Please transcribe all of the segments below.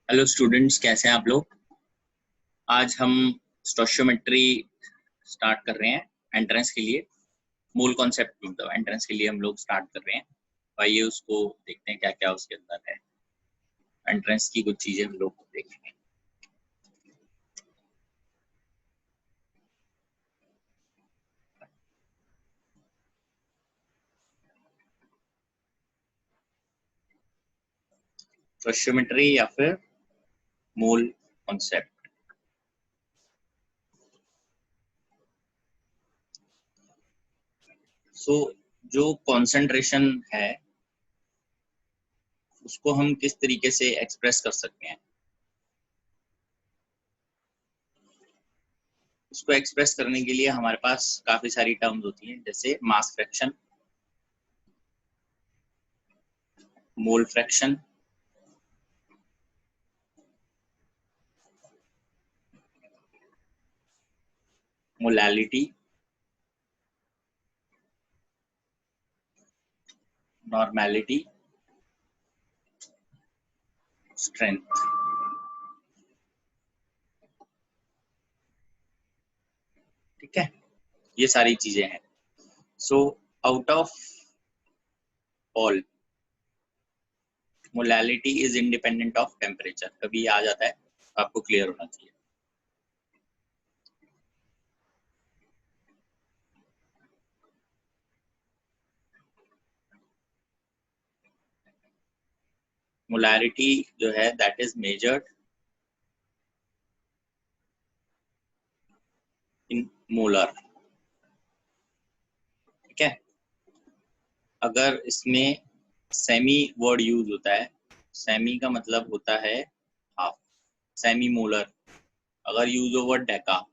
Hello students, कैसे हैं आप लोग। आज हम स्टोशियोमेट्री स्टार्ट कर रहे हैं एंट्रेंस के लिए। मूल कॉन्सेप्ट मतलब एंट्रेंस के लिए हम लोग स्टार्ट कर रहे हैं। आइए उसको देखते हैं क्या क्या उसके अंदर है। एंट्रेंस की कुछ चीजें हम लोग देखेंगे। स्टोशियोमेट्री या फिर मूल कॉन्सेप्ट। जो कंसंट्रेशन है उसको हम किस तरीके से एक्सप्रेस कर सकते हैं। उसको एक्सप्रेस करने के लिए हमारे पास काफी सारी टर्म्स होती हैं, जैसे mass fraction, mole fraction, molality, normality, strength. ठीक है, ये सारी चीजें हैं। So out of all molality is independent of temperature. कभी आ जाता है, आपको क्लियर होना चाहिए। मोलैलिटी जो है that is measured in molar. ठीक है, अगर इसमें सेमी वर्ड यूज होता है, सेमी का मतलब होता है हाफ, सेमी मोलर। अगर यूज हो वर्ड डेका,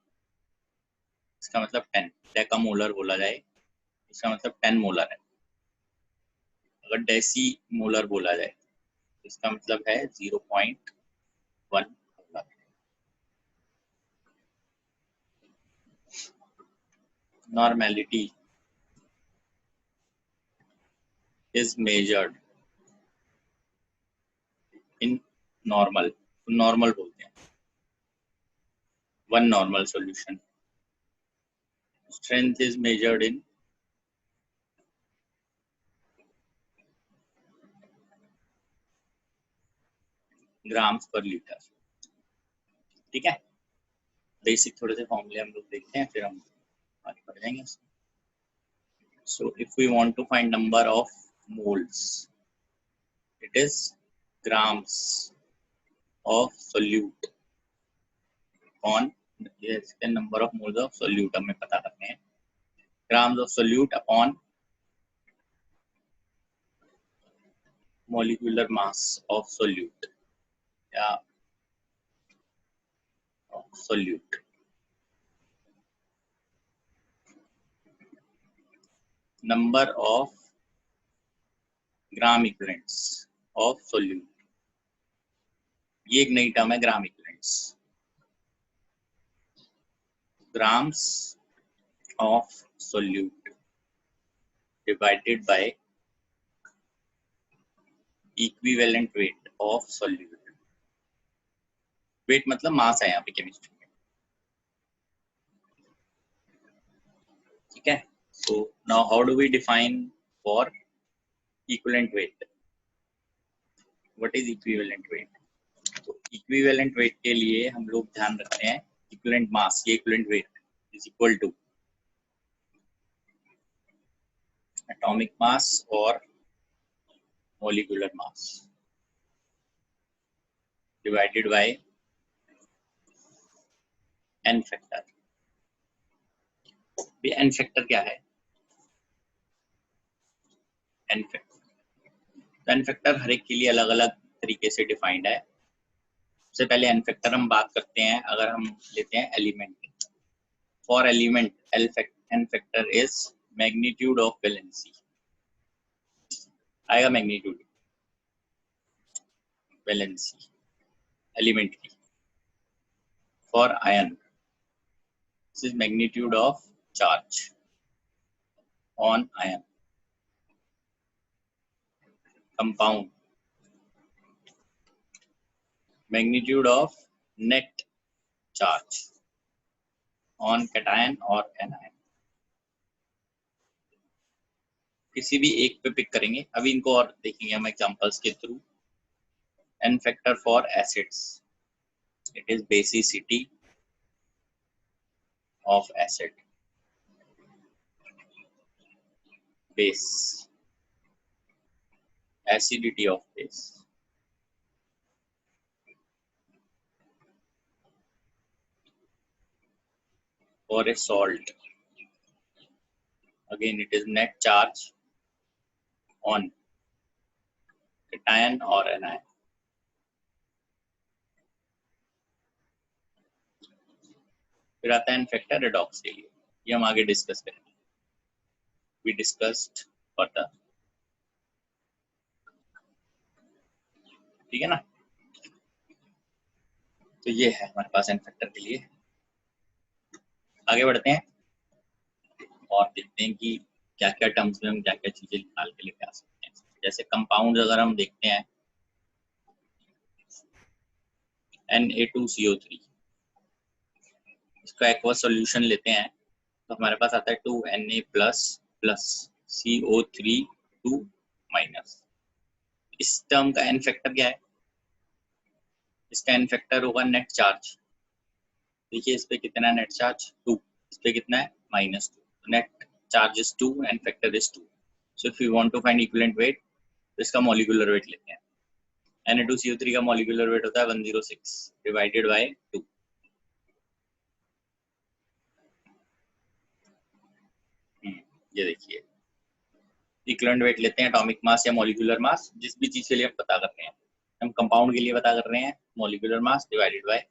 इसका मतलब 10, डेका मोलर बोला जाए, इसका मतलब 10 मोलर है। अगर डेसी मोलर बोला जाए, इसका मतलब है 0.1 molar. Normality is measured in normal, normal बोलते हैं, one normal solution. Strength is measured in grams पर लीटर। ठीक है, बेसिक थोड़े से फॉर्मूले हम लोग देखते हैं, फिर हम आगे बढ़ जाएंगे। So if we want to find number of moles, it is grams of solute on, ये number of moles of solute हमें पता करने हैं। Grams of solute upon molecular mass of solute या solute। number of gram equivalents of solute, ये एक नई term है, gram equivalents. Grams of solute divided by equivalent weight of solute। Weight मतलब मास है यहाँ पे केमिस्ट्री में। ठीक है, so now how do we define for equivalent weight? what is equivalent weight? तो equivalent weight के लिए हम लोग ध्यान रखते हैं equivalent mass, ये equivalent weight is equal to atomic mass or molecular mass divided by n factor। n factor क्या है? n फैक्टर हर एक के लिए अलग अलग तरीके से डिफाइंड है। सबसे पहले n फैक्टर हम बात करते हैं, अगर हम लेते हैं element. For element n factor is magnitude of valency, आएगा मैग्नीट्यूड वैलेंसी एलिमेंट की। For ion this is magnitude of charge on ion. Compound magnitude of net charge on cation और एनायन, किसी भी एक पे पिक करेंगे। अभी इनको और देखेंगे हम एग्जांपल्स के through. n factor for acids, it is basicity of acid, base, acidity of base, for a salt again it is net charge on cation or anion। फिर आता है फैक्टर रेडॉक्स के लिए, ये हम आगे डिस्कस करेंगे, we discussed further, ठीक है ना। तो ये है हमारे पास एन फैक्टर के लिए। आगे बढ़ते हैं और देखते हैं कि क्या क्या टर्म्स में हम क्या क्या चीजें निकाल के लेके आ सकते हैं। जैसे कंपाउंड अगर हम देखते हैं Na2CO3, इसका एक्वा सॉल्यूशन लेते हैं तो हमारे पास आता है 2Na प्लस CO3 2 माइनस। इस टर्म का एन फैक्टर क्या है? इसका एन फैक्टर होगा नेट चार्ज। देखिए इस पे कितना है नेट चार्ज 2, इस पे कितना है -2, net charge is 2 and factor is 2। So if you want to find equivalent weight तो इसका मॉलिक्यूलर वेट लेते हैं। Na2CO3 का मॉलिक्यूलर वेट होता है 106 डिवाइडेड बाय 2। ये देखिए इक्विवेलेंट वेट लेते हैं, एटॉमिक मास या मॉलिक्यूलर मास, जिस भी चीज के लिए हम पता कर रहे हैं। हम कंपाउंड के लिए पता कर रहे हैं molecular mass divided by n।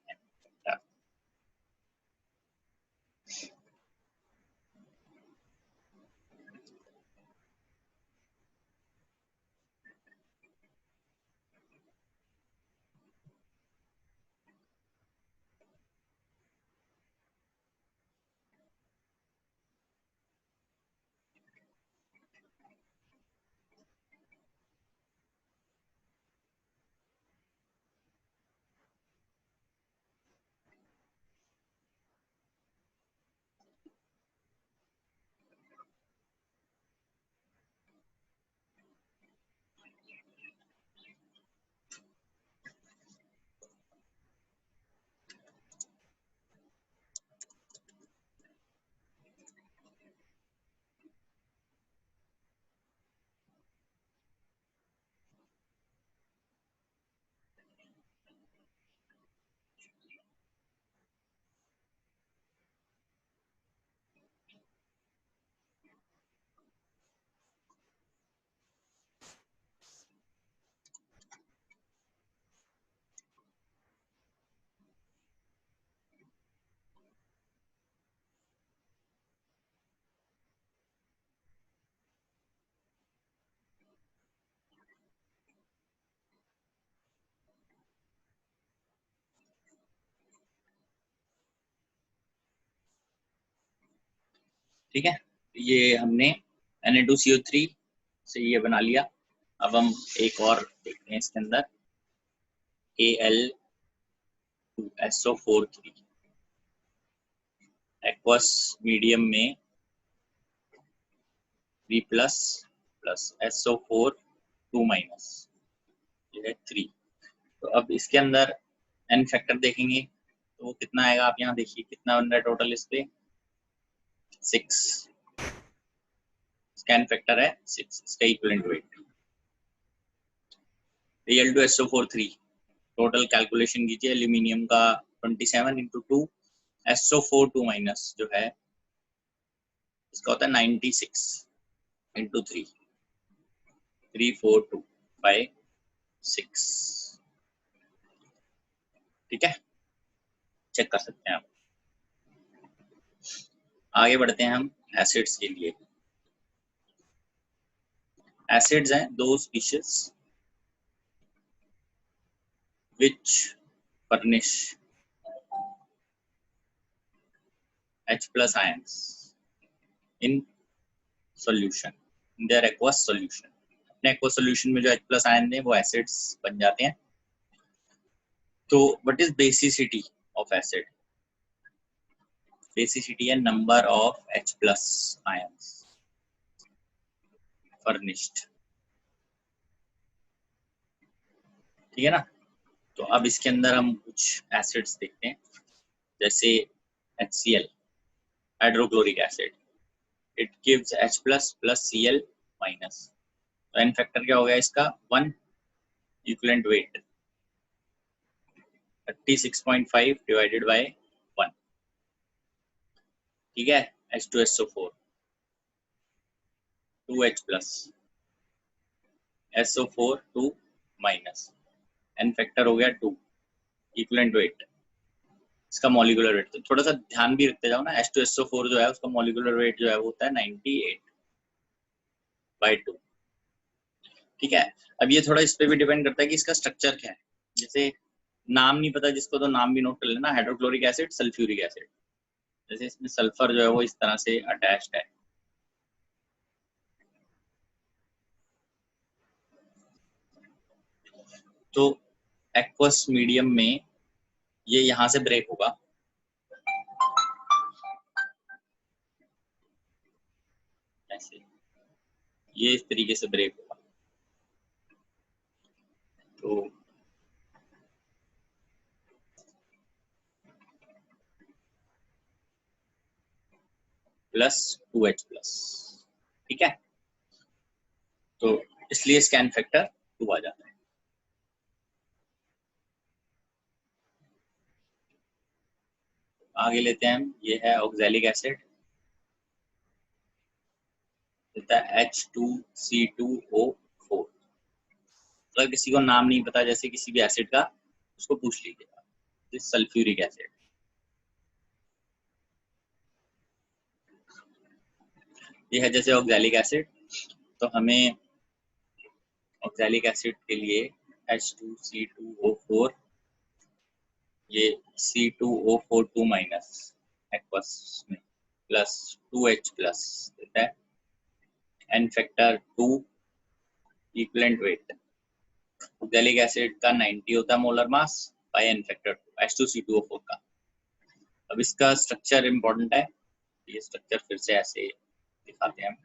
ठीक है, ये हमने Na2CO3 से ये बना लिया। अब हम एक और देखते हैं इसके अंदर Al2SO4 एक्वस मीडियम में 3 प्लस SO4 2 माइनस, ये है 3। तो अब इसके अंदर एन फैक्टर देखेंगे तो वो कितना आएगा, आप यहाँ देखिए कितना बन रहा है टोटल इस पे 6, स्कैन फैक्टर है 6, इसका equivalent weight Al2SO4 total calculation कीजिए। एल्यूमिनियम का 27 × 2 SO4 2 माइनस जो है इसका होता है 96 × 3 342/6। ठीक है, चेक कर सकते हैं आप। आगे बढ़ते हैं हम एसिड्स के लिए। एसिड्स हैं दो species which furnish H+ ions in solution in their aqueous solution। अपने aqueous solution में जो H+ आयन है वो एसिड्स बन जाते हैं। तो what is basicity of acid? Basicity है number of H plus ions furnished, ठीक है ना। तो अब इसके अंदर हम कुछ एसिड्स देखते हैं, जैसे HCl hydrochloric acid, it gives H plus plus Cl minus. तो एन फैक्टर क्या हो गया इसका 1, इक्विवेलेंट वेट 36.5 डिवाइडेड बाय 1, ठीक है। H2SO4 2H plus SO4 2 minus, n factor हो गया 2, इक्विवेलेंट वेट इसका मॉलिक्यूलर वेट। तो थोड़ा सा ध्यान भी रखते जाओ ना, H2SO4 जो है उसका मॉलिक्यूलर वेट जो है वो होता है 98/2, ठीक है। अब ये थोड़ा इस पे भी डिपेंड करता है कि इसका स्ट्रक्चर क्या है। जैसे नाम नहीं पता जिसको, तो नाम भी नोट कर लेना, हाइड्रोक्लोरिक एसिड, सल्फ्यूरिक एसिड। जैसे इसमें सल्फर जो है वो इस तरह से अटैच्ड है, तो एक्वस मीडियम में ये यहां से ब्रेक होगा, ऐसे ये इस तरीके से ब्रेक होगा। तो प्लस 2H प्लस, ठीक है। तो इसलिए स्कैन फैक्टर 2 आ जाता है। आगे लेते हैं हम, ये है ऑक्सैलिक एसिड, देता है H2C2O4। अगर किसी को नाम नहीं पता जैसे किसी भी एसिड का, उसको पूछ लीजिएगा। दिस सल्फ्यूरिक एसिड, ये है जैसे ऑक्सैलिक एसिड। तो हमें ऑक्सैलिक एसिड के लिए H2C2O4, ये C2O4 2 माइनस एक्वस में प्लस 2H प्लस देता है, n factor 2, equivalent weight oxalic acid का 90 होता है molar mass by n factor 2 H2C2O4 का। अब इसका स्ट्रक्चर इंपॉर्टेंट है, ये स्ट्रक्चर फिर से ऐसे दिखाते हैं।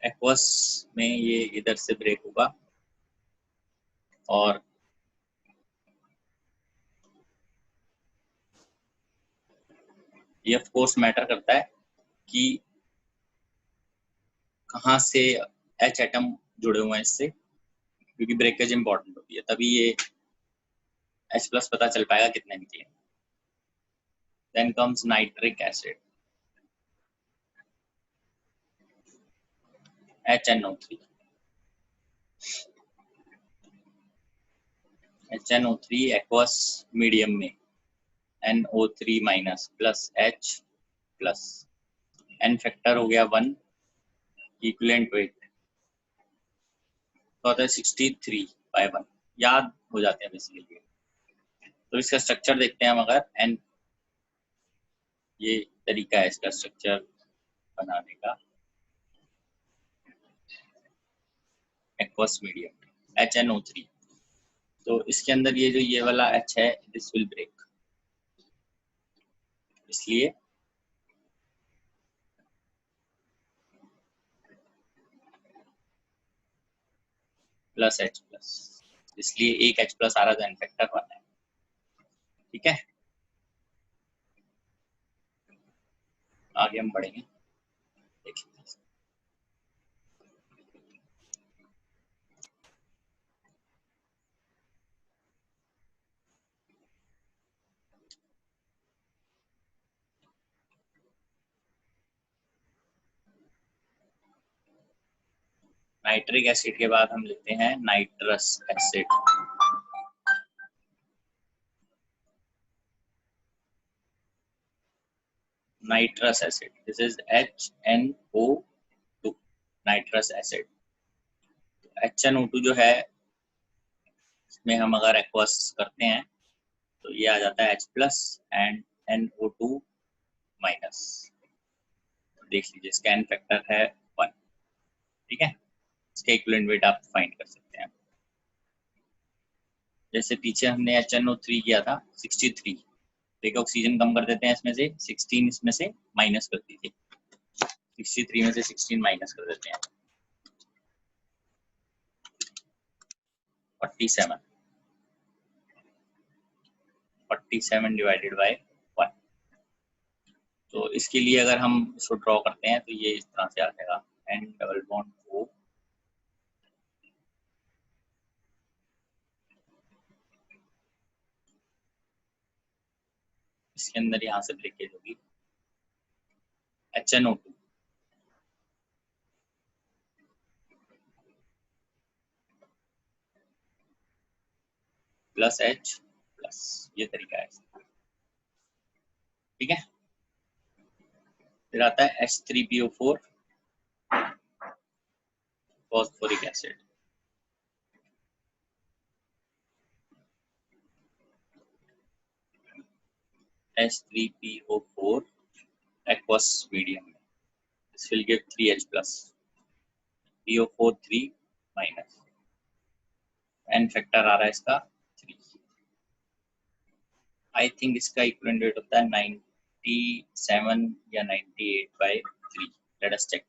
एक्वस में ये इधर से ब्रेक होगा, और ये ऑफ कोर्स मैटर करता है कि कहाँ से H एटम जुड़े हुए हैं इससे, क्योंकि ब्रेकेज इंपॉर्टेंट होती है, तभी ये H प्लस पता चल पाएगा कितने निकले। Then comes nitric acid, HNO3, HNO3 aqueous medium में NO3 minus plus H plus, n factor हो गया 1, इक्विवेलेंट वेट तो होता है 63/1, याद हो जाते हैं बेसिकली। तो इसका स्ट्रक्चर देखते हैं हम, अगर एन, ये तरीका है इसका स्ट्रक्चर बनाने का, एक्वस मीडियम HNO3। तो इसके अंदर ये जो ये वाला H है, दिस विल ब्रेक, इसलिए प्लस H प्लस, इसलिए एक H प्लस आ रहा था, इनफैक्टर 1 है, ठीक है। आगे हम बढ़ेंगे, देखिए नाइट्रिक एसिड के बाद हम लेते हैं nitrous acid. Nitrous acid, this is HNO2, nitrous acid. HNO2 जो है, इसमें हम अगर एक्वस करते हैं तो ये आ जाता है H plus and NO2 minus. देख लीजिए इसका एन फैक्टर है 1, ठीक है। इसका इक्विवेलेंट वेट आप फाइंड कर सकते हैं। जैसे पीछे हमने HNO3 किया था 63, देखिए ऑक्सीजन कम कर देते हैं इसमें से 16, इसमें से माइनस कर दीजिए, 63 में से 16 माइनस कर देते हैं 47, 47 डिवाइडेड बाय 1। तो इसके लिए अगर हम इसको ड्रॉ करते हैं तो ये इस तरह से आ जाएगा, N डबल बॉन्ड O, इसके अंदर यहाँ से ब्रेकेज होगी HNO2 प्लस H प्लस, ये तरीका है, ठीक है। फिर आता है H3PO4 phosphoric acid, H3PO4 aqueous medium, this will give 3H plus, PO4 3 minus, N factor आ रहा है इसका 3। आई थिंक इसका इक्विवेलेंट वेट होता है 97 या 98/3, लेट अस चेक।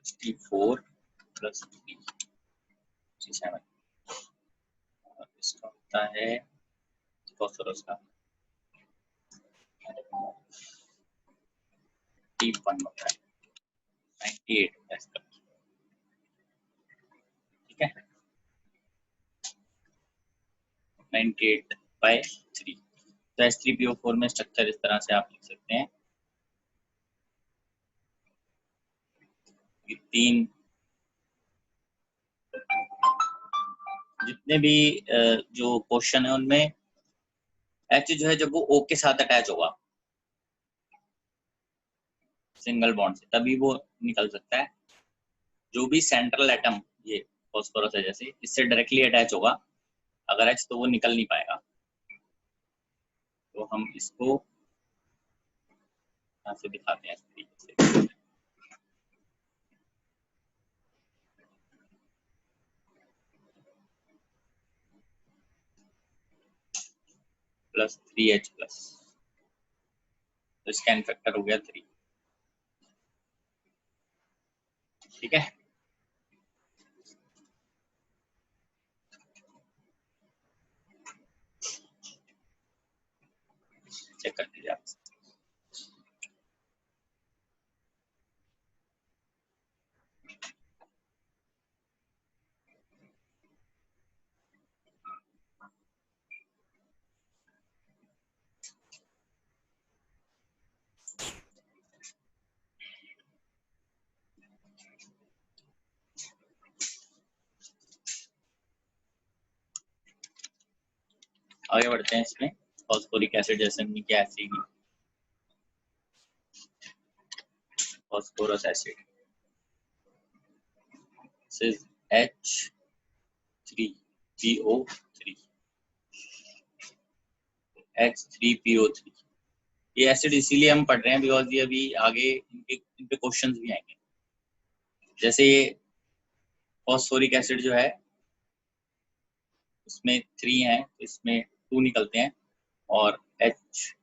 64 प्लस 3 67, इसका होता है फॉस्फोरस का 1 होता है 98 होता है इसका, ठीक है, 98/3। तो H3PO4 में स्ट्रक्चर इस तरह से आप लिख सकते हैं कि 3 जितने भी जो क्वेश्चन है उनमें H जो है जब वो O के साथ अटैच होगा सिंगल बॉन्ड से तभी वो निकल सकता है। जो भी सेंट्रल एटम ये फॉस्फोरस है जैसे इससे डायरेक्टली अटैच होगा अगर H, तो वो निकल नहीं पाएगा। तो हम इसको यहाँ से दिखाते हैं इस तरीके से, प्लस 3H प्लस, तो इसका N फैक्टर हो गया 3, ठीक है। चेक कर लीजिए आप। आगे बढ़ते हैं इसमें, फॉस्फोरिक एसिड जैसे हमने क्या acid, phosphorous acid, this is H3PO3, H3PO3। ये एसिड इसीलिए हम पढ़ रहे हैं बिकॉज ये अभी आगे इन पे क्वेश्चंस भी आएंगे। जैसे ये फॉस्फोरिक एसिड जो है उसमें 3 है तो इसमें 2 निकलते हैं और HPO3,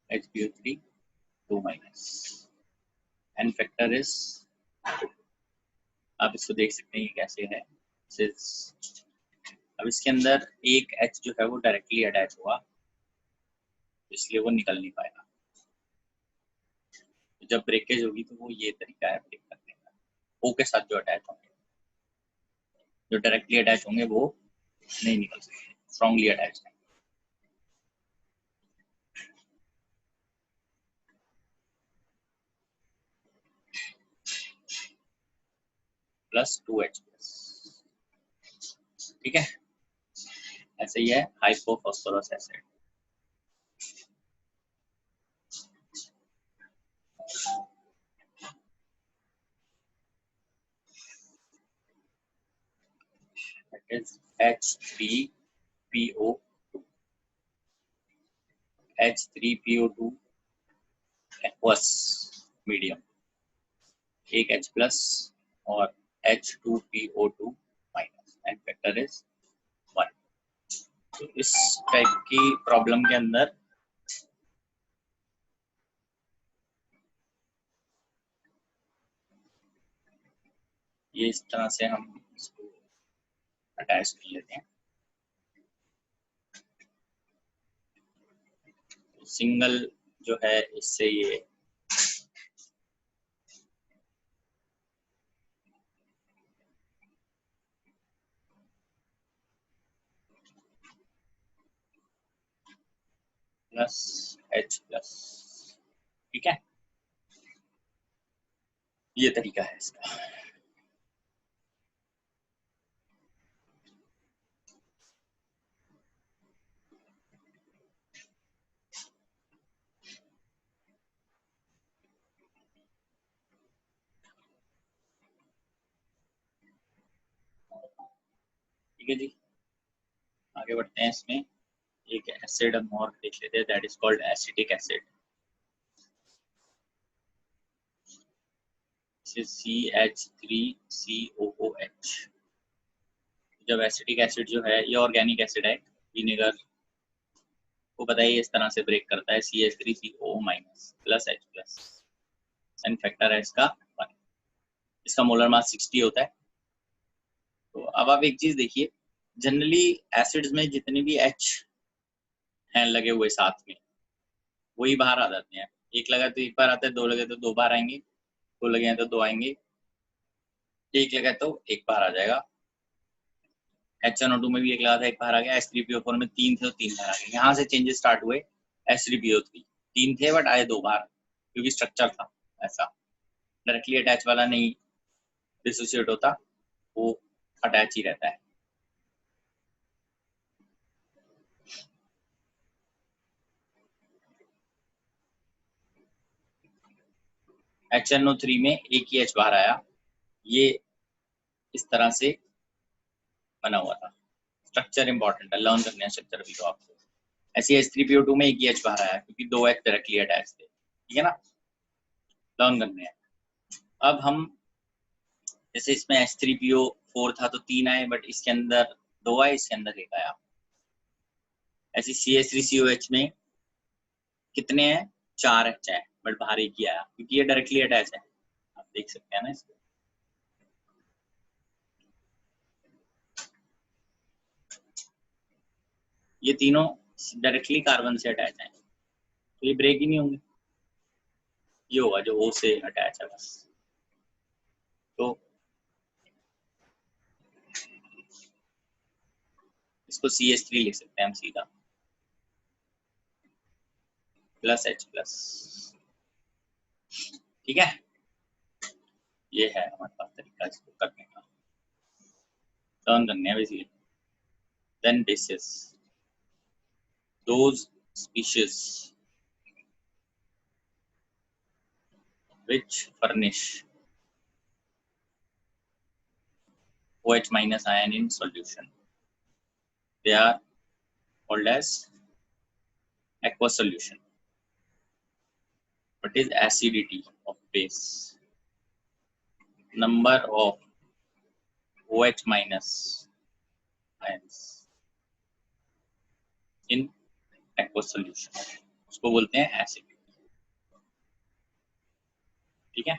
HPO3 2 minus, N factor is, आप इसको देख सकते हैं ये कैसे है। अब इसके अंदर एक H जो है वो डायरेक्टली अटैच हुआ इसलिए वो निकल नहीं पाएगा। तो जब ब्रेकेज होगी तो वो ये तरीका है ब्रेक करने का, O के साथ जो अटैच होंगे, जो डायरेक्टली अटैच होंगे वो नहीं निकल सकते, स्ट्रांगली अटैच है। प्लस 2H प्लस, ठीक है, ऐसे ही है hypophosphorous acid. is H3PO2. H3PO2 aqueous medium, एक H प्लस और H2PO2 minus and factor is 1. तो इस टाइप की प्रॉब्लम के अंदर ये इस तरह से हम इसको अटैच कर लेते हैं. सिंगल जो है इससे ये प्लस H प्लस. ठीक है, ये तरीका है इसका. ठीक है जी, आगे बढ़ते हैं. इसमें एक एसिड हम और देख लेते हैं, that is called acetic acid. CH3COOH. जब एसिटिक एसिड जो है ये ऑर्गेनिक एसिड है, विनेगर को पता है इस तरह से ब्रेक करता है CH3CO minus plus H plus and factor है इसका 1. इसका मोलर मास 60 होता है. तो अब आप एक चीज देखिए, जनरली एसिड्स में जितने भी H हैं लगे हुए साथ में वही बाहर आ जाते हैं. एक लगा तो एक बार आता है, दो लगे तो दो बार आएंगे, दो लगे हैं तो दो आएंगे, एक लगा तो एक बार आ जाएगा. HNO2 में भी एक लगा था, एक बार आ गया. H3PO4 में तीन थे तो तीन बार आ गए. यहाँ से चेंजेस स्टार्ट हुए. H3PO3 तीन थे बट आए दो बार, क्योंकि स्ट्रक्चर था ऐसा. डायरेक्टली अटैच वाला नहीं डिसोसिएट होता, वो अटैच ही रहता है. HNO3 में एक ही H बाहर आया. ये इस तरह से बना हुआ था. स्ट्रक्चर इंपॉर्टेंट है, लर्न करने हैं स्ट्रक्चर भी. तो आपको ऐसे H3PO2 में एक ही H बाहर आया क्योंकि दो H डायरेक्टली अटैच थे. ठीक है ना, लर्न करने हैं. अब हम जैसे इसमें H3PO4 था तो तीन आए, बट इसके अंदर दो आए, इसके अंदर एक आया. ऐसे CH3COH में कितने हैं, चार H है बट बाहर एक ही आया क्योंकि ये डायरेक्टली अटैच है. आप देख सकते हैं ना इसको. ये तीनों डायरेक्टली कार्बन से अटैच है, तो ये ब्रेक ही नहीं होंगे. ये होगा जो O से अटैच है बस. तो इसको CH3 लिख सकते हैं हम सीधा, प्लस H प्लस. ठीक है, ये है हमारे पास तरीका इसको करने का. टर्न करने हैं. Then this is those species which furnish OH minus ion in solution. They are called as aqueous solution. What is acidity of base? Number of OH minus ions in aqueous solution. उसको बोलते हैं acidity. ठीक है,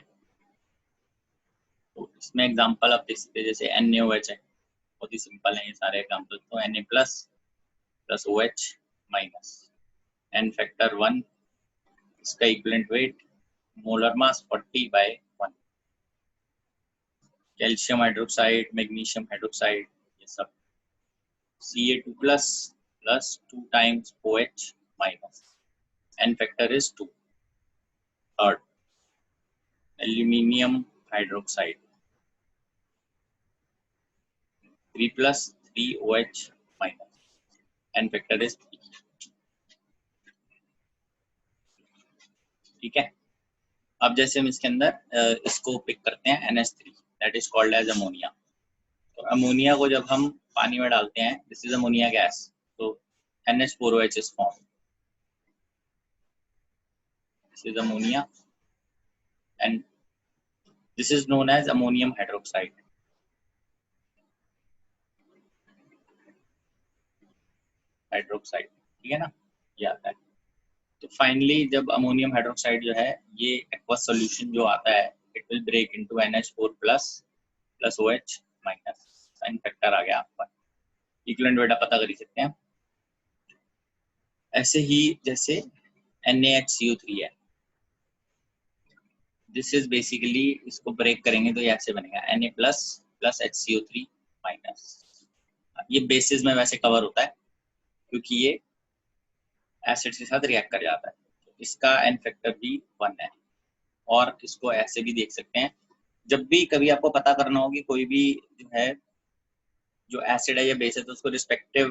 तो इसमें example आप देख सकते हैं, जैसे NaOH है, बहुत ही सिंपल है ये सारे एग्जांपल. तो Na plus plus OH minus and factor 1, इसका equivalent weight molar mass 40/1. Calcium hydroxide, magnesium hydroxide, ये सब Ca2 plus plus 2 times OH minus and factor is 2. Third, aluminium hydroxide 3 plus 3 OH minus and factor is 3. ठीक है, अब जैसे हम इसके अंदर इसको पिक करते हैं NH3, that is called as ammonia. तो अमोनिया को जब हम पानी में डालते हैं, दिस इज अमोनिया गैस, तो NH4OH is formed. This is ammonia and this is known as ammonium hydroxide. Hydroxide, ठीक है ना, ये आता है। तो फाइनली जब अमोनियम हाइड्रोक्साइड जो है ये एक्वस सॉल्यूशन जो आता है, it will break into NH4 plus OH minus, sine factor आ गया आपका, इक्विवेलेंट बेटा पता कर ही सकते हैं। ऐसे ही जैसे NaHCO3 है, दिस इज बेसिकली, इसको ब्रेक करेंगे तो ये ऐसे बनेगा Na प्लस HCO3 माइनस। ये बेसिस में वैसे कवर होता है क्योंकि ये एसिड के साथ रिएक्ट कर जाता है, तो इसका एन फैक्टर भी 1 है। और इसको ऐसे भी देख सकते हैं, जब भी कभी आपको पता करना हो कि कोई भी जो है जो एसिड है या बेस है, तो उसको रिस्पेक्टिव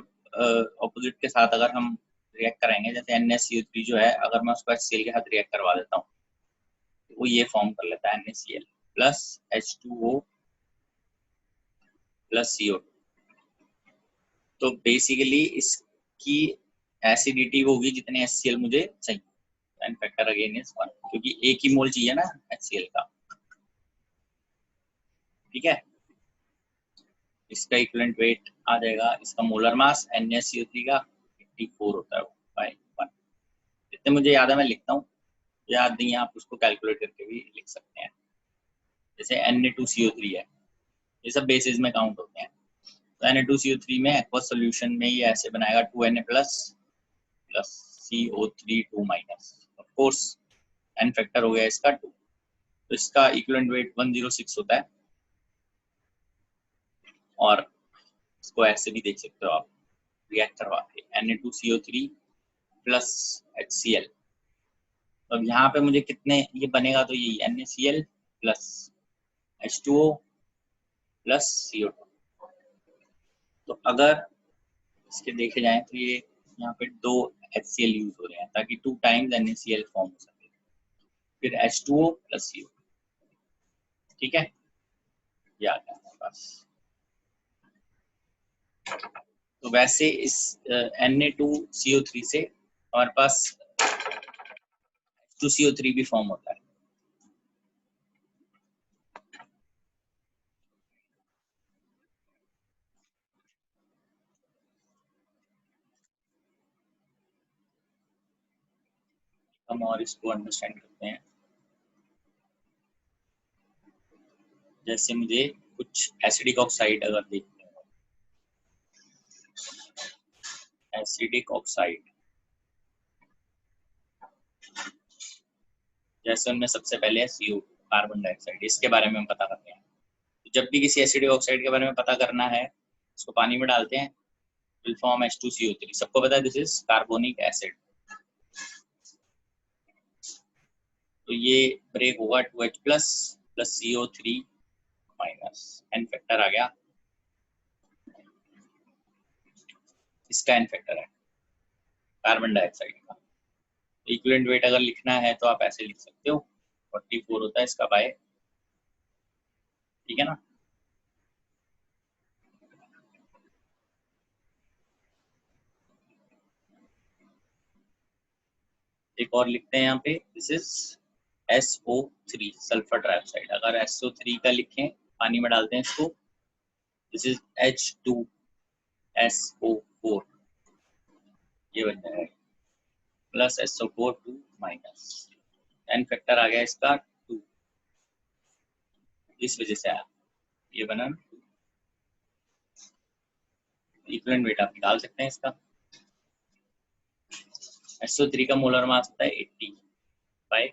ऑपोजिट के साथ अगर हम रिएक्ट कराएंगे, जैसे NaCO3 जो है, अगर मैं उसको HCl के साथ रिएक्ट करवा देता हूँ तो वो ये फॉर्म कर लेता है NaCl plus H2O plus CO2। तो बेसिकली इसकी एसिडिटी होगी जितने HCl मुझे चाहिए, एन फैक्टर अगेन इज 1, क्योंकि एक ही मोल चाहिए ना HCl का, ठीक है। इसका इक्विवेलेंट वेट आ जाएगा, इसका मोलर मास NaCO3 का 84 होता है बाय 1। जितने मुझे याद है मैं लिखता हूँ, याद नहीं है आप उसको कैलकुलेट करके भी लिख सकते हैं। जैसे Na2CO3 है, ये सब बेसिस में काउंट होते हैं। तो Na2CO3 में एक्वस सॉल्यूशन में ये ऐसे बनाएगा 2Na plus CO3 2 minus, of course n factor हो गया इसका 2, तो इसका इक्विवेलेंट वेट 106 होता है। और इसको ऐसे भी देख सकते हो आप, रिएक्ट करवा के Na2CO3 प्लस HCl, तो अब यहाँ पे मुझे कितने ये बनेगा, तो यही NaCl plus H2O plus CO2। तो अगर इसके देखे जाए तो ये यहाँ पे 2 HCl यूज हो रहे हैं ताकि 2 टाइम्स NaCl फॉर्म हो सके, फिर H2O प्लस CO, ठीक है, ये आ गया हमारे पास। तो वैसे इस Na2CO3 से हमारे पास 2CO3 भी फॉर्म होता है। हम और इसको अंडरस्टैंड करते हैं। जैसे मुझे कुछ एसिडिक ऑक्साइड अगर देखते हो, एसिडिक ऑक्साइड जैसे उनमें सबसे पहले है CO, कार्बन डाइऑक्साइड, इसके बारे में हम पता करते हैं। तो जब भी किसी एसिडिक ऑक्साइड के बारे में पता करना है, इसको पानी में डालते हैं, विल फॉर्म H2CO3, सबको पता है दिस इज कार्बोनिक एसिड। तो ये ब्रेक होगा 2H plus CO3 minus, n factor आ गया, इसका एन फैक्टर है कार्बन डाइऑक्साइड का। इक्विवेलेंट वेट अगर लिखना है तो आप ऐसे लिख सकते हो, 44 होता है इसका बाय, ठीक है ना। एक और लिखते हैं यहाँ पे, this is SO3 sulphur dioxide. अगर SO3 का लिखें पानी में डालते हैं इसको, दिस इज H2SO4, ये बन जाएगा plus SO4 2 minus, n factor आ गया इसका 2, इस वजह से आया, ये बना। इक्विवेलेंट वेट आप निकाल सकते हैं इसका। SO3 का मोलर मास होता है 80 bye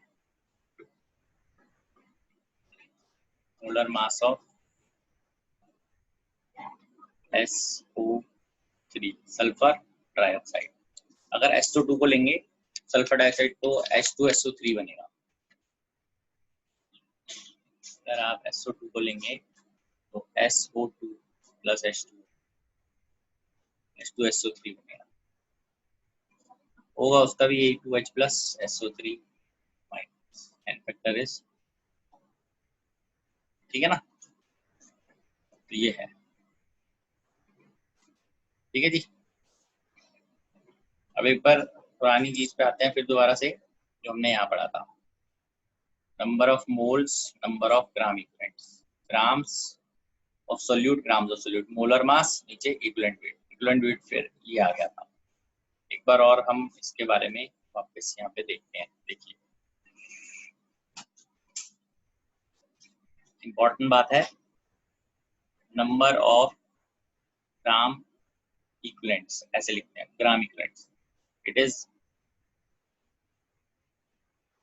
molar mass of SO3 sulphur dioxide. अगर SO2 को लेंगे सल्फर डाइऑक्साइड तो H2SO3 बनेगा। अगर आप SO2 को लेंगे तो SO2 प्लस H2SO3 बनेगा, होगा उसका भी 2H plus SO3 minus, n factor is, ठीक है ना। तो ये है ठीक है जी। अब एक बार पुरानी चीज पे आते हैं फिर दोबारा से, जो हमने यहाँ पढ़ा था, number of moles, number of gram equivalents, grams of solute, grams of solute, molar mass, नीचे इक्विवेलेंट वेट, इक्विवेलेंट वेट फिर ये आ गया था। एक बार और हम इसके बारे में वापस यहाँ पे देखते हैं। देखिए इंपॉर्टेंट बात है, नंबर ऑफ ग्राम इक्विवेलेंट्स ऐसे लिखते हैं, gram equivalents, it is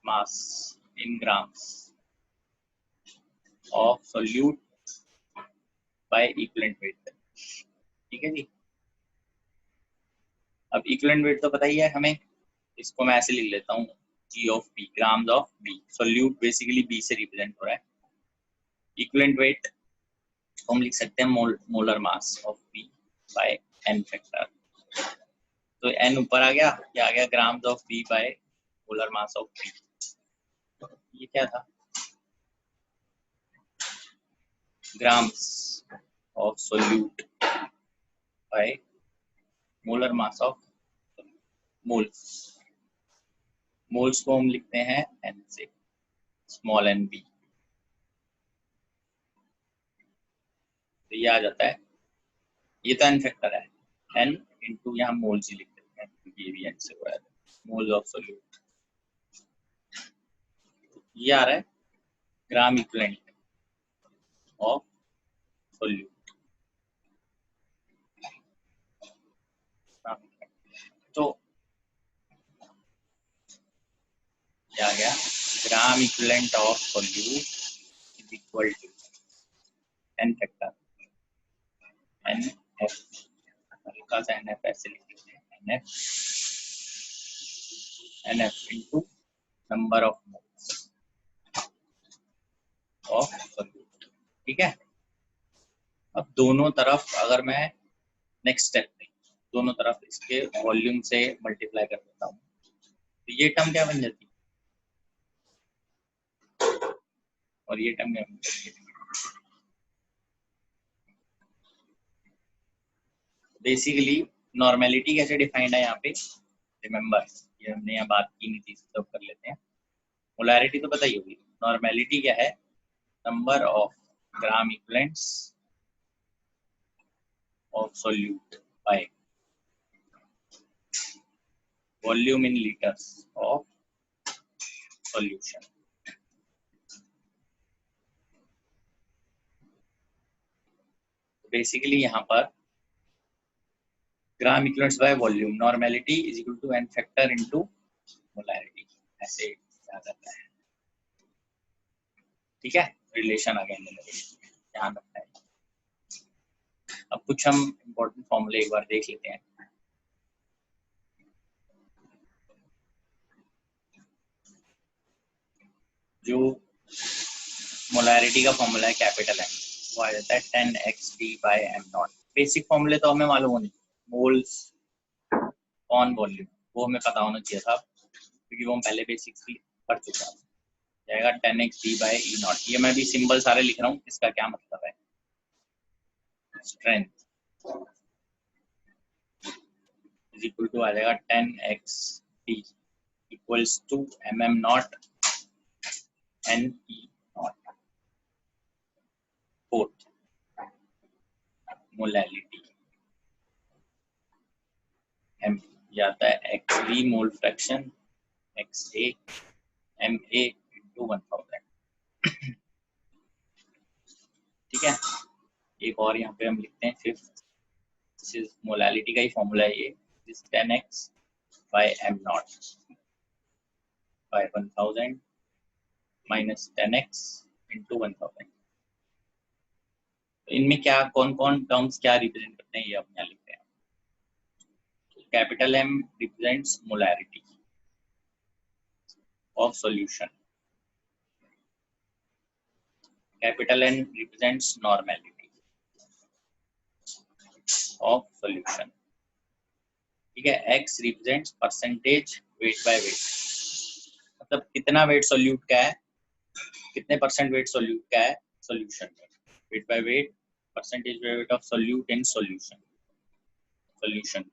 mass in grams of solute by equivalent weight. ठीक है जी। अब इक्विवेलेंट वेट तो पता ही है हमें, इसको मैं ऐसे लिख लेता हूँ, G of B, grams of B, solute basically B से रिप्रेजेंट हो रहा है। इक्विवेलेंट वेट हम लिख सकते हैं molar mass of B by n factor. तो n ऊपर आ गया, क्या आ गया, grams of B by molar mass of B। ये क्या था, grams of solute by molar mass of moles. Moles को हम लिखते हैं n से, स्मॉल n b। तो ये आ जाता है, ये तो n फैक्टर है, n इंटू यहाँ मोल्स ही लिख देते हैं क्योंकि ये भी n से हो रहा है, मोल्स ऑफ सोल्यूट। ये आ रहा है ग्राम इक्विवेलेंट ऑफ सोल्यूट। तो क्या आ गया, gram equivalent of solute is equal to n factor nf, हल्का सा nf ऐसे लिख लेते हैं, nf into number of moles of solute. ठीक है। अब दोनों तरफ अगर मैं नेक्स्ट स्टेप में दोनों तरफ इसके वॉल्यूम से मल्टीप्लाई कर देता हूँ, तो ये टर्म क्या बन जाती है और ये टर्म क्या बन जाती है। बेसिकली नॉर्मेलिटी कैसे डिफाइंड है यहाँ पे, रिमेंबर ये हमने यहाँ बात की नहीं थी, सब कर लेते हैं। मोलैरिटी तो पता ही होगी, नॉर्मेलिटी क्या है, number of gram equivalents of solute by volume in litres of solution. Basically यहाँ पर gram equivalents by volume, normality is equal to n factor into molarity, ऐसे आ जाता है। ठीक है, रिलेशन आ गया ध्यान रखना है। अब कुछ हम इम्पोर्टेंट फॉर्मूले एक बार देख लेते हैं। जो मोलैरिटी का फॉर्मूला है कैपिटल M, वो आ जाता है 10xD बाय m0। बेसिक फॉर्मूले तो हमें मालूम होने, मोल्स ऑन वॉल्यूम वो हमें पता होना चाहिए था क्योंकि वो हम पहले बेसिक्स भी पढ़ चुका है। जाएगा 10xD बाय E0। ये मैं भी सिंबल सारे लिख रहा हूँ, इसका क्या मतलब है, स्ट्रेंथ इज इक्वल टू आ जाएगा 10xD equals to mm0 ne0 fourth molarity m जाता है xv mole fraction xa ma into 1000। ठीक है, एक और यहाँ पे हम लिखते हैं फिफ्थ, मोलैरिटी का ही फॉर्मूला है ये, 10x by m0 by 1000 minus 10x into 1000। तो इनमें क्या कौन कौन टर्म्स क्या रिप्रेजेंट करते हैं ये हम यहाँ लिखते हैं। Capital M represents molarity of solution, capital N represents normality of solution. ठीक है, X represents percentage weight by weight, मतलब कितना वेट सोल्यूट का है, कितने परसेंट वेट सोल्यूट का है सॉल्यूशन में, weight by weight percentage weight of solute in solution. Solution.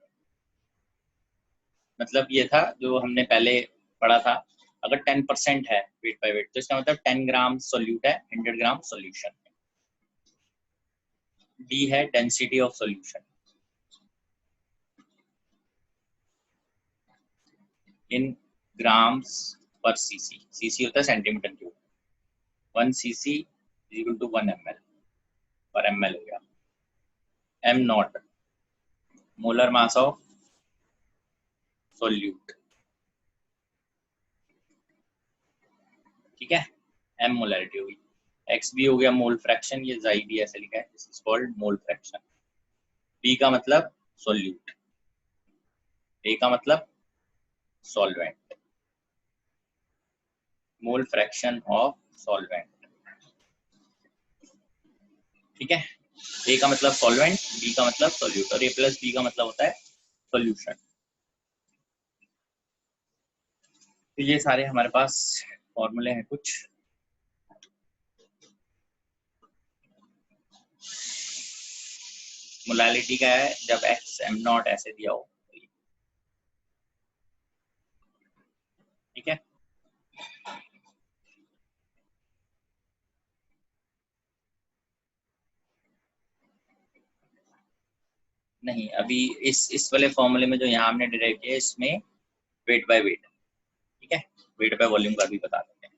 मतलब ये था जो हमने पहले पढ़ा था, अगर 10% है वेट बाय वेट तो इसका मतलब 10 ग्राम सोल्यूट है, 100 ग्राम सॉल्यूशन। डी है density of solution in grams पर सीसी। सीसी होता है centimetre cube. 1 cc equal to 1 ml पर ml हो गया। m naught molar mass of solute, ठीक है। m मोलैरिटी होगी, x भी हो गया मोल फ्रैक्शन, ये जाई भी ऐसे लिखा है, this is called mole fraction. b का मतलब सोल्यूट, a का मतलब solvent, mole fraction of solvent, ठीक है। a का मतलब सॉल्वेंट, b का मतलब सोल्यूट और a प्लस b का मतलब होता है सॉल्यूशन। तो ये सारे हमारे पास फॉर्मूले हैं कुछ। मोलालिटी का है जब x m नॉट ऐसे दिया हो, ठीक है। नहीं, अभी इस वाले फॉर्मूले में जो यहाँ हमने डिराइव किया इसमें वेट बाय वेट, ठीक है, वेट बाय वॉल्यूम का भी बता देते हैं।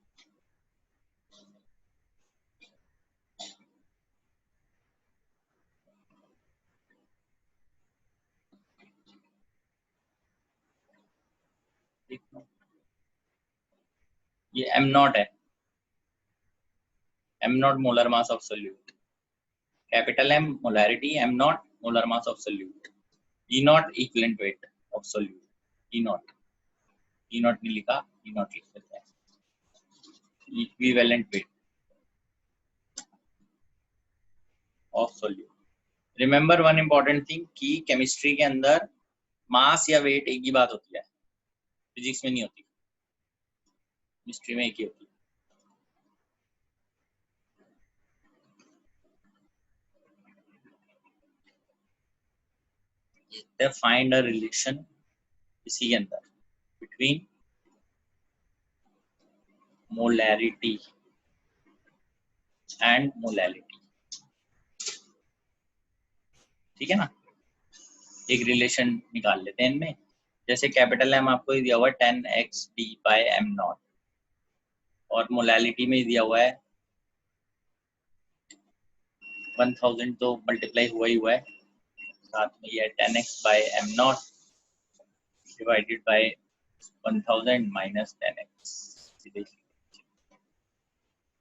ये m नॉट है, m naught molar mass of solute, capital M molarity, m naught molar mass of solute, E not equivalent weight of solute, E not, E not नहीं लिखा, E नॉट लिख देते हैं, equivalent weight of solute. Remember one important thing कि chemistry के अंदर मास या wait एक ही बात होती है, फिजिक्स में नहीं होती, केमिस्ट्री में एक ही होती है। They find a relation इसी के अंदर between molarity and molality, ठीक है ना। एक रिलेशन निकाल लेते हैं इनमें। जैसे कैपिटल M आपको दिया हुआ है 10x d by m naught और मोलालिटी में दिया हुआ है 1000, तो मल्टीप्लाई हुआ ही हुआ है, साथ में ये 10x by m naught divided by 1000 minus 10x,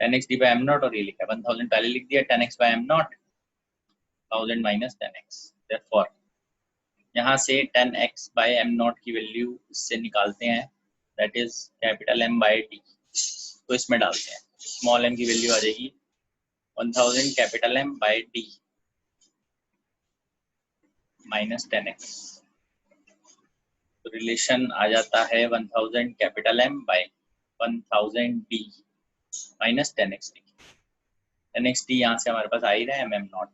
10x d by m naught और ये लिखा है 1000 पहले लिख दिया, 10x by m naught 1000 minus 10x। Therefore यहाँ से 10x बाय m नॉट की वैल्यू इससे निकालते हैं, that is capital M by d, तो इसमें डालते हैं, स्मॉल m की वैल्यू आ जाएगी 1000 capital M by d minus 10x, तो रिलेशन आ जाता है 1000 capital M by 1000 d minus 10x d। 10x d यहाँ से हमारे पास आ ही रहा है m naught,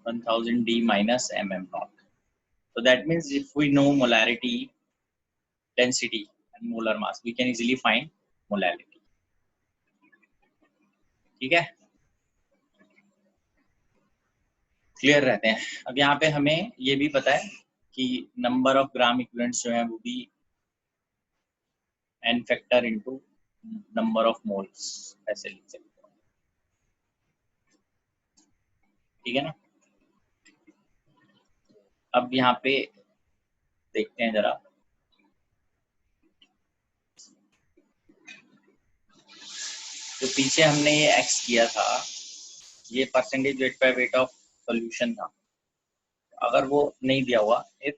1000 d minus m naught. So that means if we know molarity, density and molar mass, we can easily find molality, ठीक है। Clear रहते हैं। अब यहाँ पे हमें ये भी पता है कि नंबर ऑफ ग्राम इक्विवेलेंट्स जो है वो भी n factor into number of moles ऐसे लिख सकते हैं, ठीक है ना। अब यहाँ पे देखते हैं जरा, तो पीछे हमने ये x किया था, ये percentage weight by weight of solution था। अगर वो नहीं दिया हुआ, if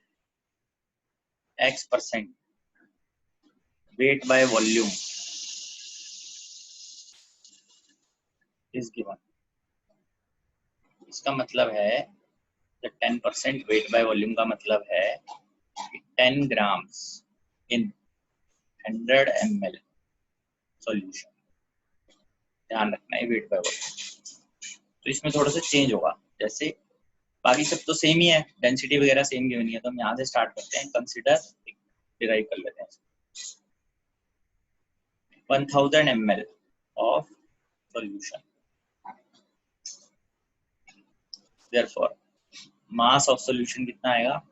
x% weight by volume is given, इसका मतलब है जब 10% weight by volume का मतलब है 10 grams in 100 ml solution, ध्यान रखना है weight by volume। तो इसमें थोड़ा सा चेंज होगा, जैसे बाकी सब तो सेम ही है, डेंसिटी वगैरह सेम गिवन है, तो हम यहाँ से स्टार्ट करते हैं, कंसीडर डिराइव कर लेते हैं 1000 ml of solution, therefore mass of solution कितना आएगा,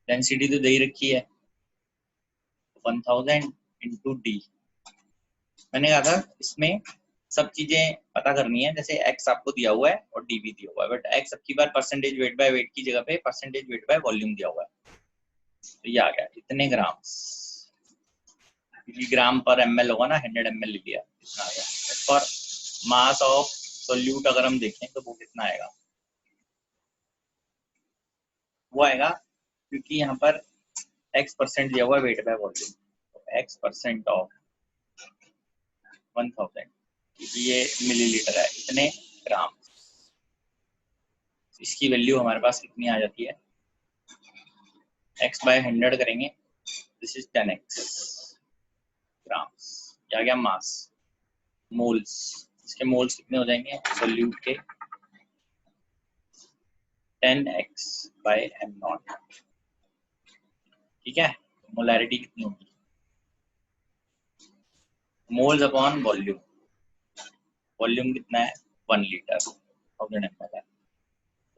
डेंसिटी तो दे ही रखी है 1000 इंटू डी। मैंने कहा था इसमें सब चीजें पता करनी है, जैसे x आपको दिया हुआ है और डी भी दिया हुआ है, बट x अब की बार परसेंटेज वेट बाय वेट की जगह पे परसेंटेज वेट बाय वॉल्यूम दिया हुआ है, तो ये आ गया इतने ग्राम, क्योंकि ग्राम पर ml होगा ना, 100 ml लिख लिया, इतना आ गया। फॉर मास ऑफ सोल्यूट अगर हम देखें तो वो कितना आएगा, वो आएगा, क्योंकि यहाँ पर x% दिया हुआ है वेट बाय वॉल्यूम, तो x% ऑफ 1000, क्योंकि ये मिलीलीटर है, इतने ग्राम, इसकी वैल्यू हमारे पास कितनी आ जाती है, x बाय 100 करेंगे, दिस इज 10x ग्राम्स, क्या गया मास, मोल्स, इसके मोल्स कितने हो जाएंगे सोल्यूट के 10x बाय m0, ठीक है। मोलैरिटी कितनी होगी, मोल्स अपॉन वॉल्यूम, वॉल्यूम कितना है 1 लीटर 1000 ml है,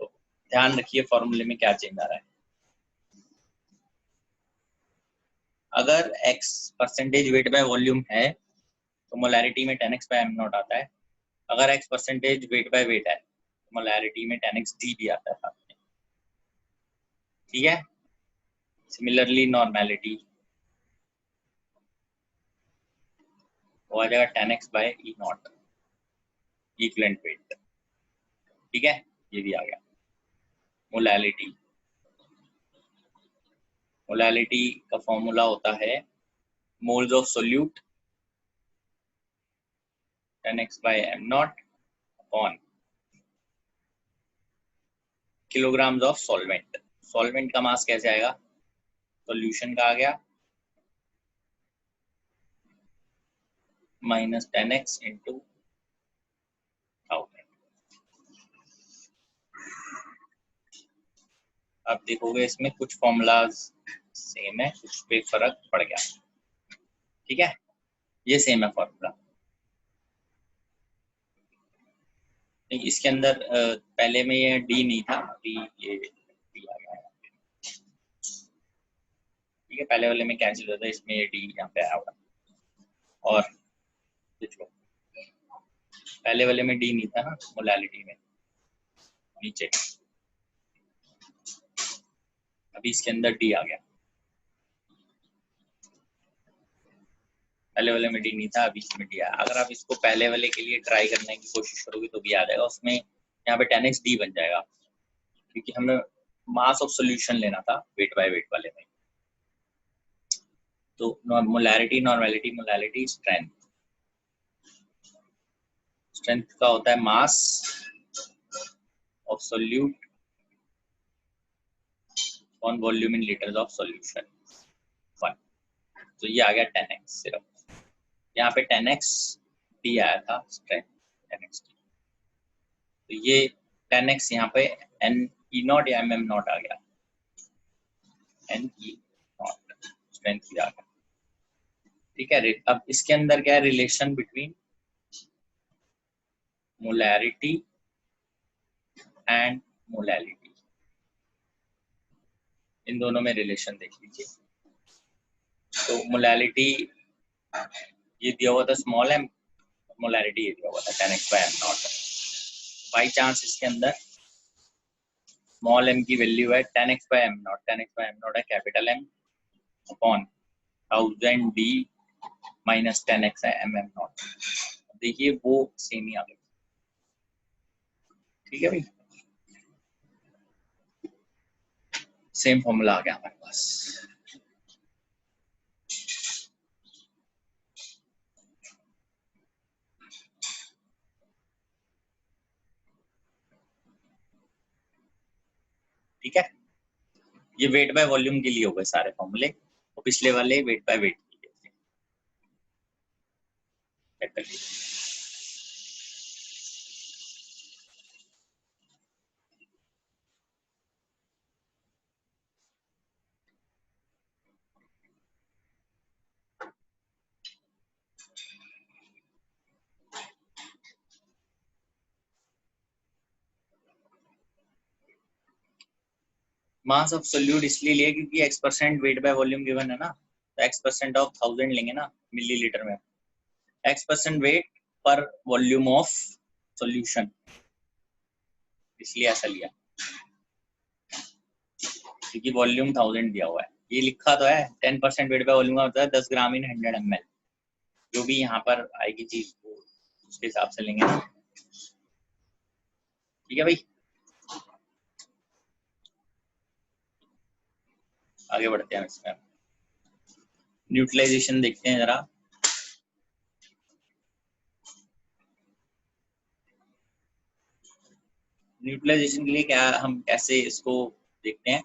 तो ध्यान रखिए फॉर्मूले में क्या चेंज आ रहा है, अगर x percentage weight by volume है तो मोलैरिटी में 10x बाय m0 आता है, अगर x percentage weight by weight है तो मोलैरिटी में 10x d भी आता है साथ में, ठीक है। सिमिलरली नॉर्मेलिटी वो आ जाएगा 10x bye E0 equivalent weight, ठीक है, ये भी आ गया। मोलैलिटी, मोलैलिटी का फॉर्मूला होता है moles of solute 10x by m0 upon kilograms of solvent, solvent का मास कैसे आएगा, सॉल्यूशन का आ गया माइनस 10x इंटू 1000, आप देखोगे इसमें कुछ फॉर्मूलाज सेम है, कुछ पे फर्क पड़ गया, ठीक है, ये सेम है फॉर्मूला, इसके अंदर पहले में ये डी नहीं था, अभी ये डी आ गया, ठीक है, पहले वाले में कैंसिल होता है, इसमें ये डी यहाँ पे आया हुआ, और देखो पहले वाले में डी नहीं था ना मोलैलिटी में, नीचे, अभी इसके अंदर डी आ गया, पहले वाले में डी नहीं था, अभी इसमें डी आया। अगर आप इसको पहले वाले के लिए ट्राई करने की कोशिश करोगे तो भी आ जाएगा, उसमें यहाँ पे 10x डी बन जाएगा, क्योंकि हमें मास ऑफ सॉल्यूशन लेना था वेट बाय वेट वाले में, तो molarity normality, molality strength, strength का होता है मास of solute on volume in litres of solution 1, तो ये आ गया 10x, सिर्फ यहाँ पे 10x डी आया था, स्ट्रेंथ 10x डी, तो ये 10x यहाँ पे n E0 या mm0 आ गया, n E0 स्ट्रेंथ भी आ गया, ठीक है। अब इसके अंदर क्या है, relation between molarity and molality, इन दोनों में रिलेशन देख लीजिए, तो मोलैलिटी ये दिया हुआ था स्मॉल m, मोलैरिटी ये दिया हुआ था 10x by m0, by chance इसके अंदर स्मॉल m की वैल्यू है 10x by m0, 10x by m0 है capital M upon 1000 d minus 10x है mm0, देखिए वो सेम ही आ गई, ठीक है भाई, सेम फॉर्मूला आ गया हमारे पास, ठीक है। ये वेट बाय वॉल्यूम के लिए हो गए सारे फॉर्मूले, और पिछले वाले वेट बाय वेट के लिए थे। मास ऑफ सोल्यूट इसलिए लिया क्योंकि x% weight by volume given है ना, तो x% ऑफ 1000 लेंगे ना मिलीलीटर में, x% वेट पर वॉल्यूम ऑफ सॉल्यूशन, इसलिए ऐसा लिया क्योंकि वॉल्यूम 1000 दिया हुआ है। ये लिखा तो है 10% वेट बाय वॉल्यूम का होता है 10 ग्राम इन 100 ml, जो भी यहाँ पर आएगी चीज उसके हिसाब से लेंगे ना, ठीक है भाई। आगे बढ़ते हैं इसमें, न्यूट्रलाइजेशन देखते हैं जरा। न्यूट्रलाइजेशन के लिए क्या हम कैसे इसको देखते हैं,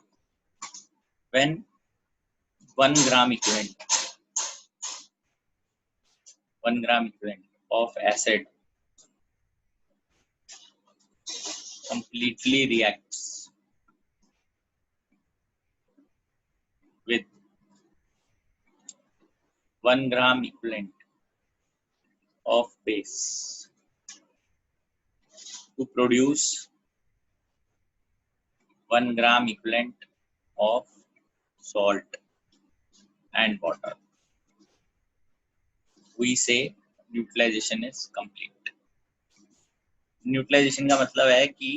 when 1 gram equivalent 1 gram equivalent of acid completely reacts with 1 gram equivalent of base to produce 1 gram equivalent of salt and water, we say neutralization is complete. Neutralization का मतलब है कि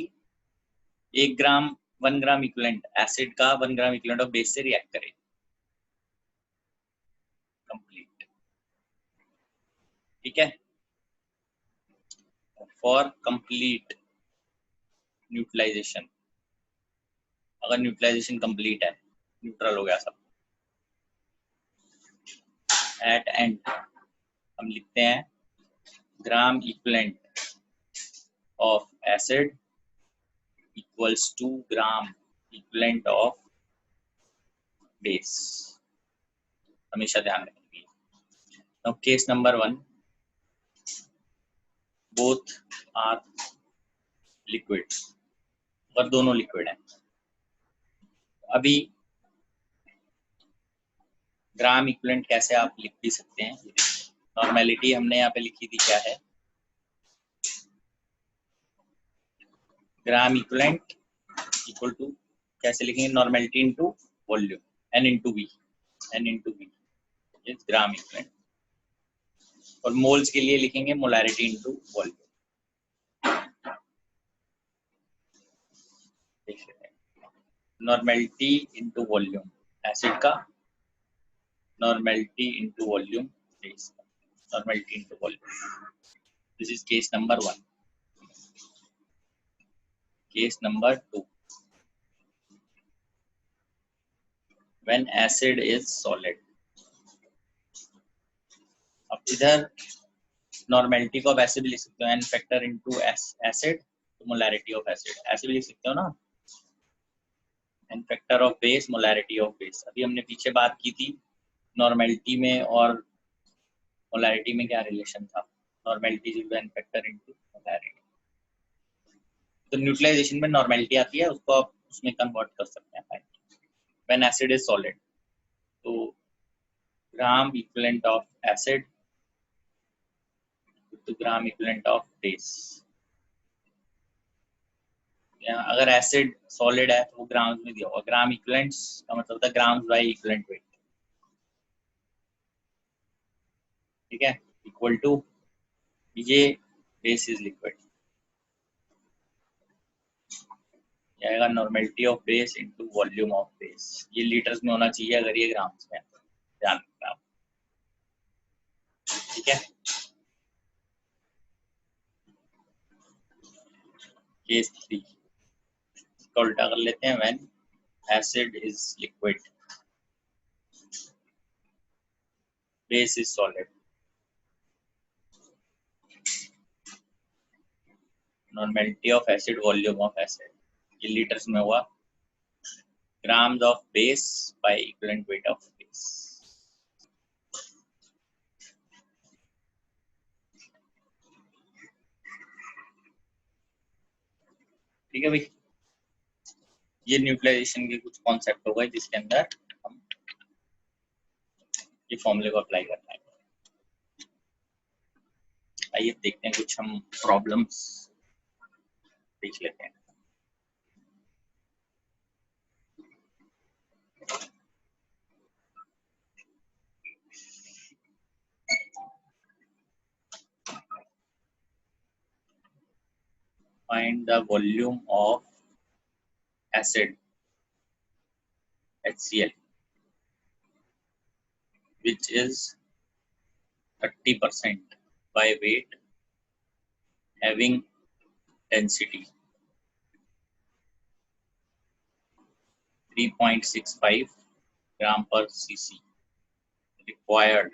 1 ग्राम इक्विवेलेंट एसिड का 1 gram equivalent of base से react करे, complete, ठीक है। For complete neutralization, अगर न्यूट्रलाइजेशन कंप्लीट है, न्यूट्रल हो गया सब, एट एंड हम लिखते हैं gram equivalent of acid equals to gram equivalent of base, हमेशा ध्यान रखेंगे। Now case number 1, both are liquid, और दोनों लिक्विड हैं। अभी ग्राम इक्विवेलेंट कैसे आप लिख भी सकते हैं, नॉर्मेलिटी हमने यहाँ पे लिखी थी, क्या है ग्राम इक्विवेलेंट इक्वल टू, कैसे लिखेंगे, normality into volume, n into v, is gram equivalent, और मोल्स के लिए लिखेंगे molarity into volume. Normality into volume acid का, नॉर्मेलिटी इनटू वॉल्यूम बेस का, normality into volume. This is case number 1। Case number 2, when acid is solid। अब इधर normality को आप ऐसे भी लिख सकते हो, n फैक्टर इनटू एसिड तो मोलैरिटी ऑफ एसिड, ऐसे भी लिख सकते हो ना, n factor of base molarity of base. अभी हमने पीछे बात की थी नॉर्मेलिटी में और मोलैरिटी में क्या रिलेशन था, normality is n factor into molarity. तो न्यूट्रलाइजेशन में नॉर्मेलिटी आती है, उसको आप उसमें कन्वर्ट कर सकते हैं व्हेन एसिड इज सॉलिड, तो gram equivalent of acid to gram equivalent of base. अगर एसिड सॉलिड है तो वो ग्राम्स में दिया होगा, ग्राम इक्विवेलेंट्स का मतलब होता है ग्राम्स बाय इक्विवेलेंट वेट, ठीक है, इक्वल टू ये बेस इज लिक्विड, आएगा normality of base into volume of base. ये लीटर्स में होना चाहिए अगर ये ग्राम्स में, ध्यान रखना आप, ठीक है। केस 3 इसका उल्टा कर लेते हैं, when acid is liquid base is solid, normality of acid volume of acid, ये लीटर्स में हुआ, grams of base bye equivalent weight of base. ठीक है भाई, ये न्यूट्रलाइजेशन के कुछ कॉन्सेप्ट हो गए जिसके अंदर हम ये फॉर्मूले को अप्लाई करना है। आइए देखते हैं कुछ हम प्रॉब्लम्स देख लेते हैं। find the volume of acid HCl which is 30% by weight having density 3.65 gram per cc required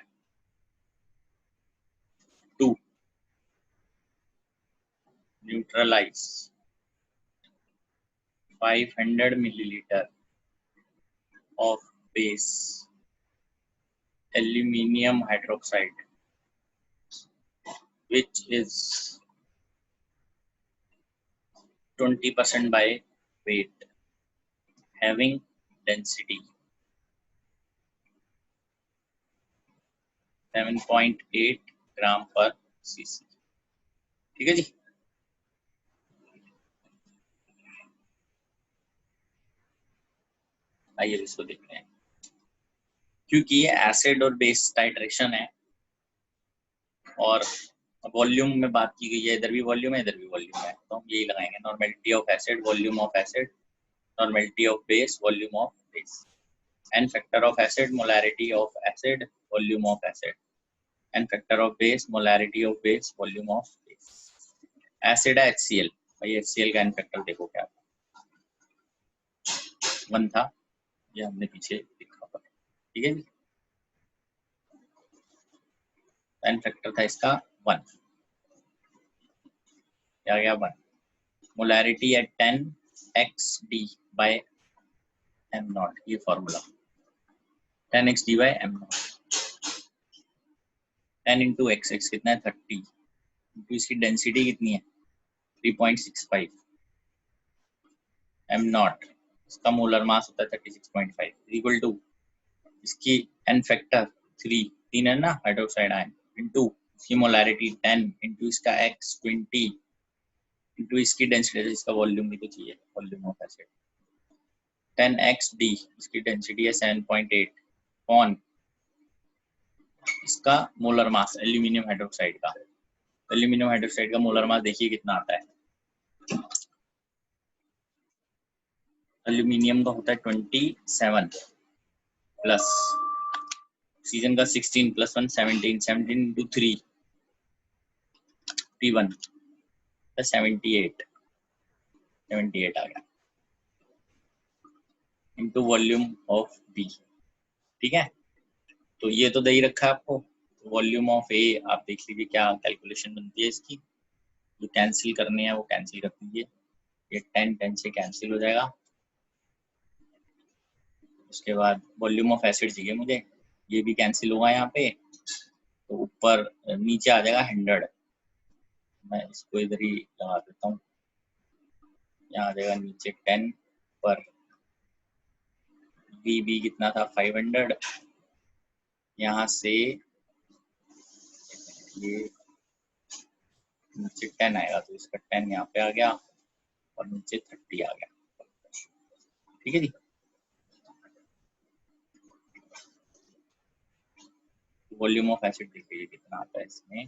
to neutralize 500 milliliter of base aluminium hydroxide which is 20% by weight having density 7.8 ग्राम पर सीसी। ठीक है जी। आइए इसको देखते हैं। क्योंकि ये एसिड और बेस टाइट्रेशन है और वॉल्यूम में बात की गई है, इधर भी वॉल्यूम है इधर भी वॉल्यूम है, तो हम यही लगाएंगे normality of acid volume of acid, normality of base volume of base, n factor of acid molarity of acid volume of acid, n factor of base molarity of base volume of base. Acid है HCl, भाई HCl का n factor देखो क्या 1 था, ये हमने पीछे लिखा था। ठीक है जी, एन फैक्टर था इसका 1, क्या गया 1। Molarity eight 10xd bye m0, ये formula 10xd bye m0, 10 into x कितना है 30 इंटू इसकी डेंसिटी कितनी है 3.65 m0, इसका मोलर मास होता है 36.5 इक्वल टू इसकी एन फैक्टर 3 है ना हाइड्रोक्साइड आयन इंटू इसकी मोलैरिटी 10 इंटू इसका x 20 इंटू इसकी डेंसिटी, इसका वॉल्यूम भी तो चाहिए, वॉल्यूम ऑफ एसिड 10xd, इसकी डेंसिटी है 7.8 कौन इसका मोलर मास एल्यूमिनियम हाइड्रोक्साइड का। एल्यूमिनियम हाइड्रोक्साइड का मोलर मास देखिए कितना आता है, एल्यूमिनियम का होता है 27 प्लस ऑक्सीजन का 16 प्लस 1 17, 17 इंटू 3 P1 78 आ गया इंटू वॉल्यूम ऑफ बी। ठीक है, तो ये तो दे ही रखा है आपको, वॉल्यूम ऑफ ए आप देख लीजिए क्या कैलकुलेशन बनती है इसकी, जो कैंसिल करने हैं वो कैंसिल कर दीजिए, ये 10 से कैंसिल हो जाएगा। उसके बाद वॉल्यूम ऑफ एसिड चाहिए मुझे, ये भी कैंसिल होगा यहाँ पे, तो ऊपर नीचे आ जाएगा 100, मैं इसको इधर ही लगा देता हूँ, यहाँ आ जाएगा नीचे 10 पर बी कितना था 500, यहाँ से ये नीचे 10 आएगा तो इसका 10 यहाँ पे आ गया और नीचे 30 आ गया। ठीक है जी, वॉल्यूम ऑफ एसिड देखिए कितना आता है इसमें,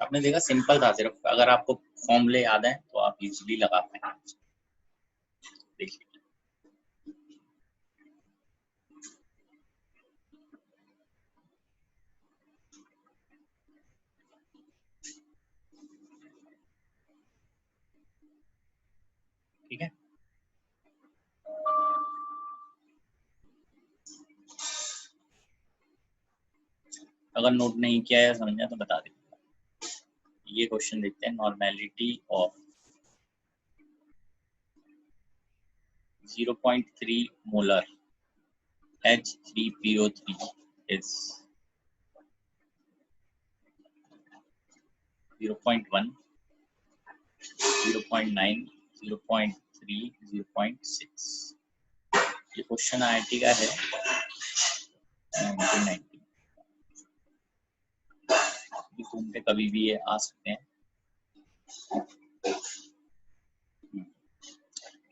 आपने देखा सिंपल था, सिर्फ अगर आपको फॉर्मूले याद है तो आप इजीली लगा पाएंगे। देखिए ठीक है, अगर नोट नहीं किया है समझना तो बता दीजिए। ये क्वेश्चन देखते हैं, normality of 0.3 molar H3PO3 is 0.1, 0.9, 0.3, 0.6। ये क्वेश्चन IIT का है 1990, घूम के कभी भी ये आ सकते हैं।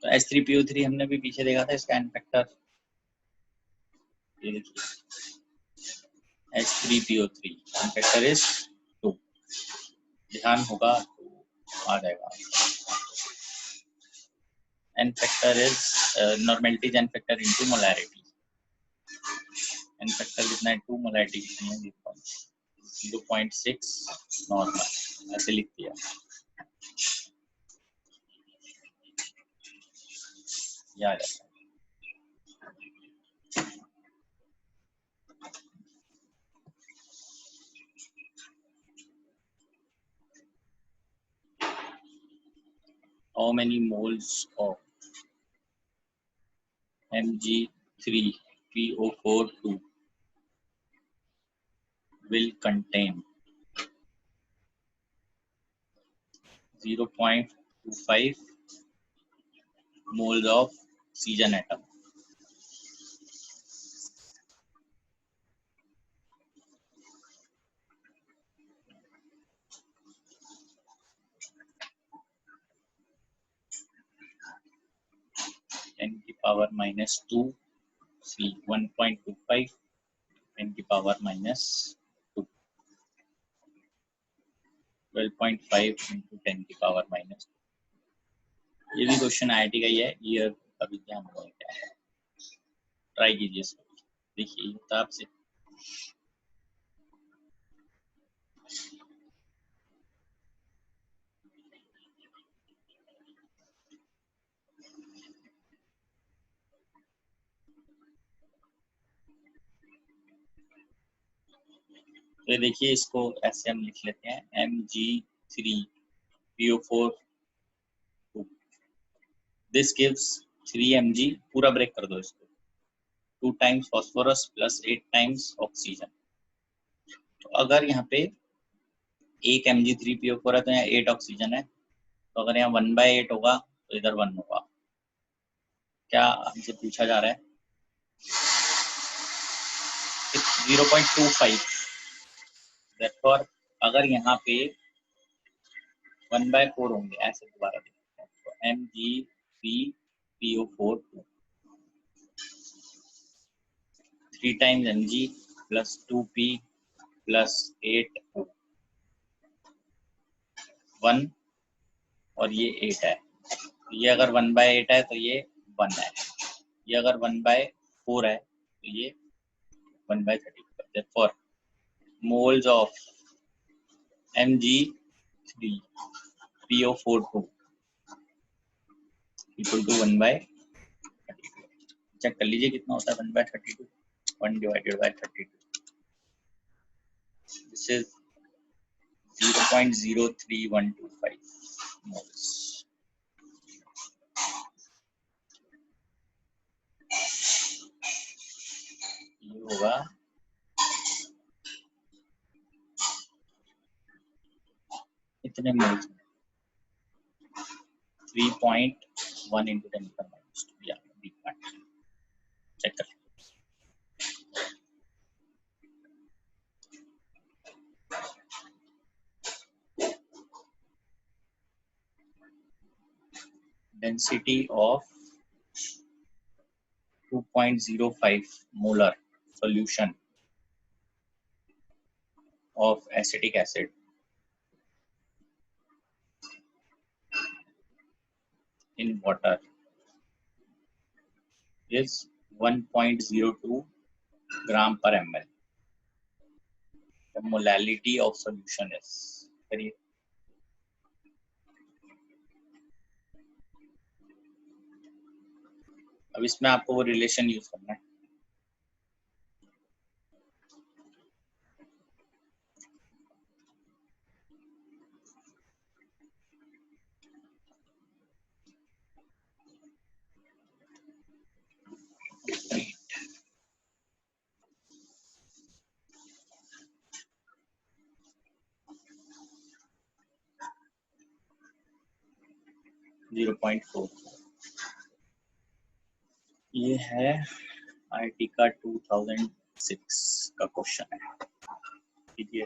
तो H3PO3 हमने भी पीछे देखा था, इसका एन फैक्टर ये देखिए H3PO3 एन फैक्टर इज 2, ध्यान होगा तो आ जाएगा। N factor is normality n factor into molarity, n factor कितना है 2, मोलैरिटी कितनी है 0.6 नॉर्मल, ऐसे लिख दिया। या how many moles of Mg3PO4 2 will contain 0.25 moles of oxygen atom? Ten की पावर -2 C 1.25 10 की पावर -2 12.5 into 10 की पावर -2। ये भी क्वेश्चन IIT का ही है, ये अभी ध्यान रखो क्या है, ट्राई कीजिए इसको, देखिए किताब से। तो देखिए इसको ऐसे हम लिख लेते हैं Mg3PO4 2, दिस गिव्स 3 Mg, पूरा ब्रेक कर दो इसको, 2 times phosphorus plus 8 times oxygen. तो अगर यहाँ पे 1 Mg3PO4 है तो यहाँ 8 ऑक्सीजन है, तो अगर यहाँ 1/8 होगा तो इधर 1 होगा। क्या हमसे पूछा जा रहा है 0.25, therefore अगर यहाँ पे 1/4 होंगे, ऐसे दोबारा देखते हैं, तो Mg3PO4 3 times Mg plus 2P plus 8O 1 और ये 8 है, ये अगर 1/8 है तो ये 1 है, ये अगर 1/4 है तो ये 1/32। therefore moles of Mg3PO4 equal to 1/32। Check कर लीजिए कितना होता है 1/32, 1/32। This is 0.03125 moles। ये होगा इतने मोल्स, 3.1 into 10 per minus 2, या चेक कर। Density of 2.05 molar solution of acetic acid in water is 1.02 gram per ml. The molality of solution is, करिए, अब इसमें आपको वो रिलेशन यूज करना है। जीरो 0.4, ये है IIT का 2006 का क्वेश्चन है, ठीक है।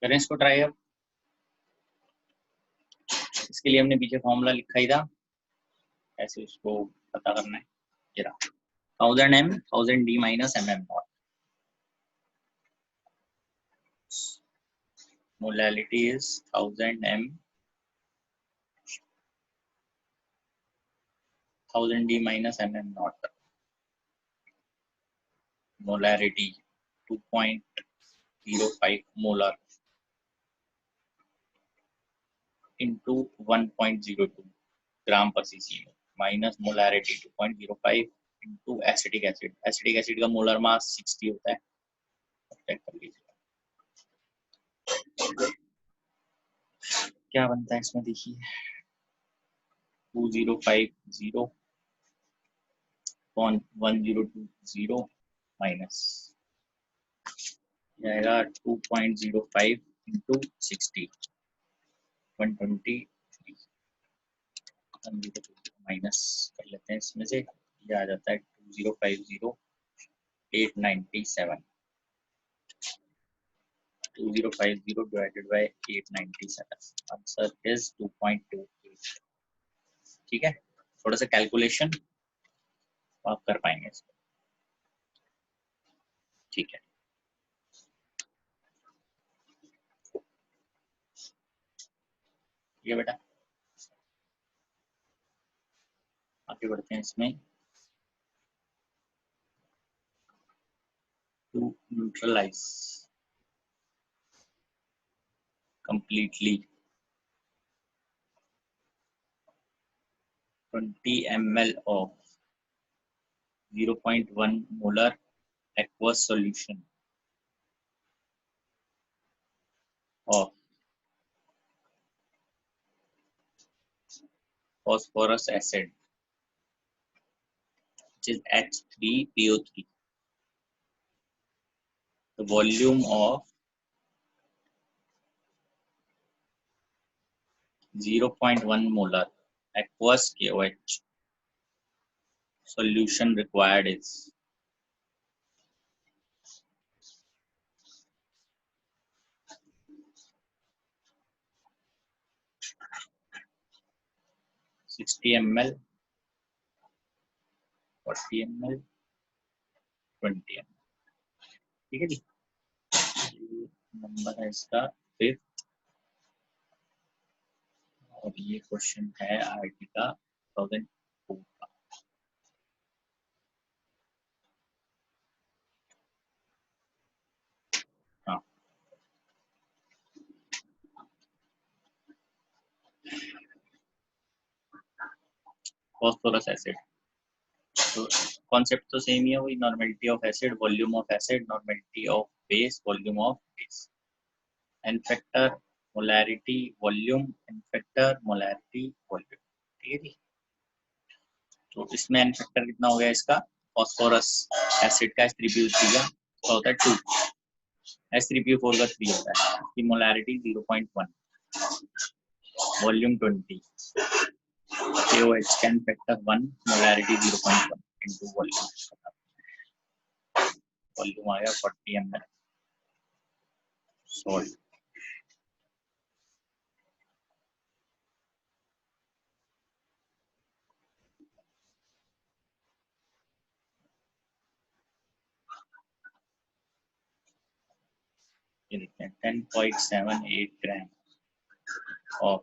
करें इसको ट्राई अब। इसके लिए हमने पीछे फॉर्मूला लिखा ही था, ऐसे उसको पता करना है। ये रहा 1000 m 1000 d minus mm naught. Molality is 1000 m 1000 d minus mm naught. Molarity 2.05 molar into 1.02 gram per cc minus molarity 2.05 into acetic acid. Acetic acid का मोलर मास 60 होता है, चेक कर लीजिए क्या बनता है इसमें। देखिए 2050.1020 माइनस जाएगा 2.05 इंटू 60 120 माइनस कर लेते हैं इसमें से, ये आ जाता है 2050,897 2050 divided by 897 आंसर इज 2.28। ठीक है, थोड़ा सा कैलकुलेशन आप कर पाएंगे इसको। ठीक है, ठीक है बेटा, आगे बढ़ते हैं इसमें। To neutralize completely 20 ml of 0.1 molar aqueous solution of phosphorus acid, which is H3PO3. The volume of 0.1 molar aqueous KOH solution required is 60 ml, 40 ml, 20 ml। ठीक है जी, नंबर है इसका 5th और ये क्वेश्चन है आईआईटी का 2004 का। हाँ, फॉस्फोरस एसिड, तो कॉन्सेप्ट तो सेम ही है, वही normality of acid, volume of acid, normality of base, volume of base, n factor, molarity, volume, n factor, molarity, volume. ठीक है जी, तो इसमें एन फैक्टर कितना हो गया इसका, फॉस्फोरस एसिड का H3PO3 का होता है 2, H3PO4 का 3 होता है, इसकी molarity 0.1, volume 20, KOH can factor 1, molarity 0.1 into volume, volume आया 40 ml सॉल्ट। ये देखते हैं 10.78 ग्राम of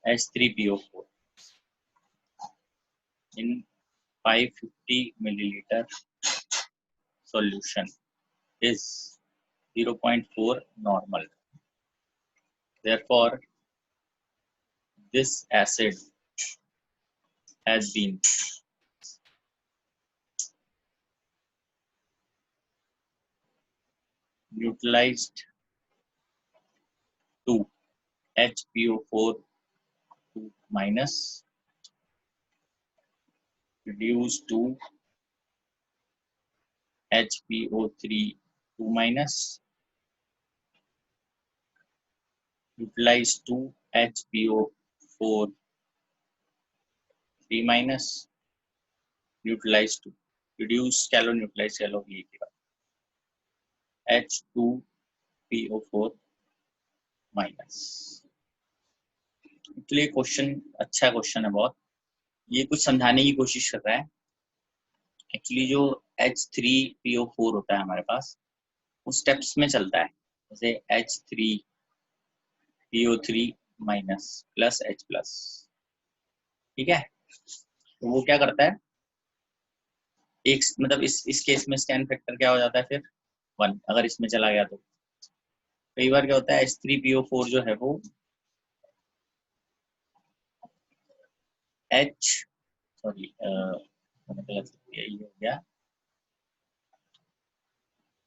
H3PO4 in 550 milliliter solution is 0.4 normal. Therefore, this acid has been neutralized to HPO4 minus, reduced to HPO3 minus, neutralized to HPO4 minus, neutralized to, reduce कैलो neutralise कैलो ये H2 PO4 minus. Actually question अच्छा question है बहुत, ये कुछ समझाने की कोशिश कर रहा है। एक्चुअली जो H3PO4 होता है हमारे पास, वो स्टेप्स में चलता है, जैसे H3PO3 minus plus H plus, ठीक है। तो वो क्या करता है, एक मतलब इस केस में स्कैन फैक्टर क्या हो जाता है फिर 1, अगर इसमें चला गया तो। कई बार क्या होता है H3PO4 जो है वो यही हो गया,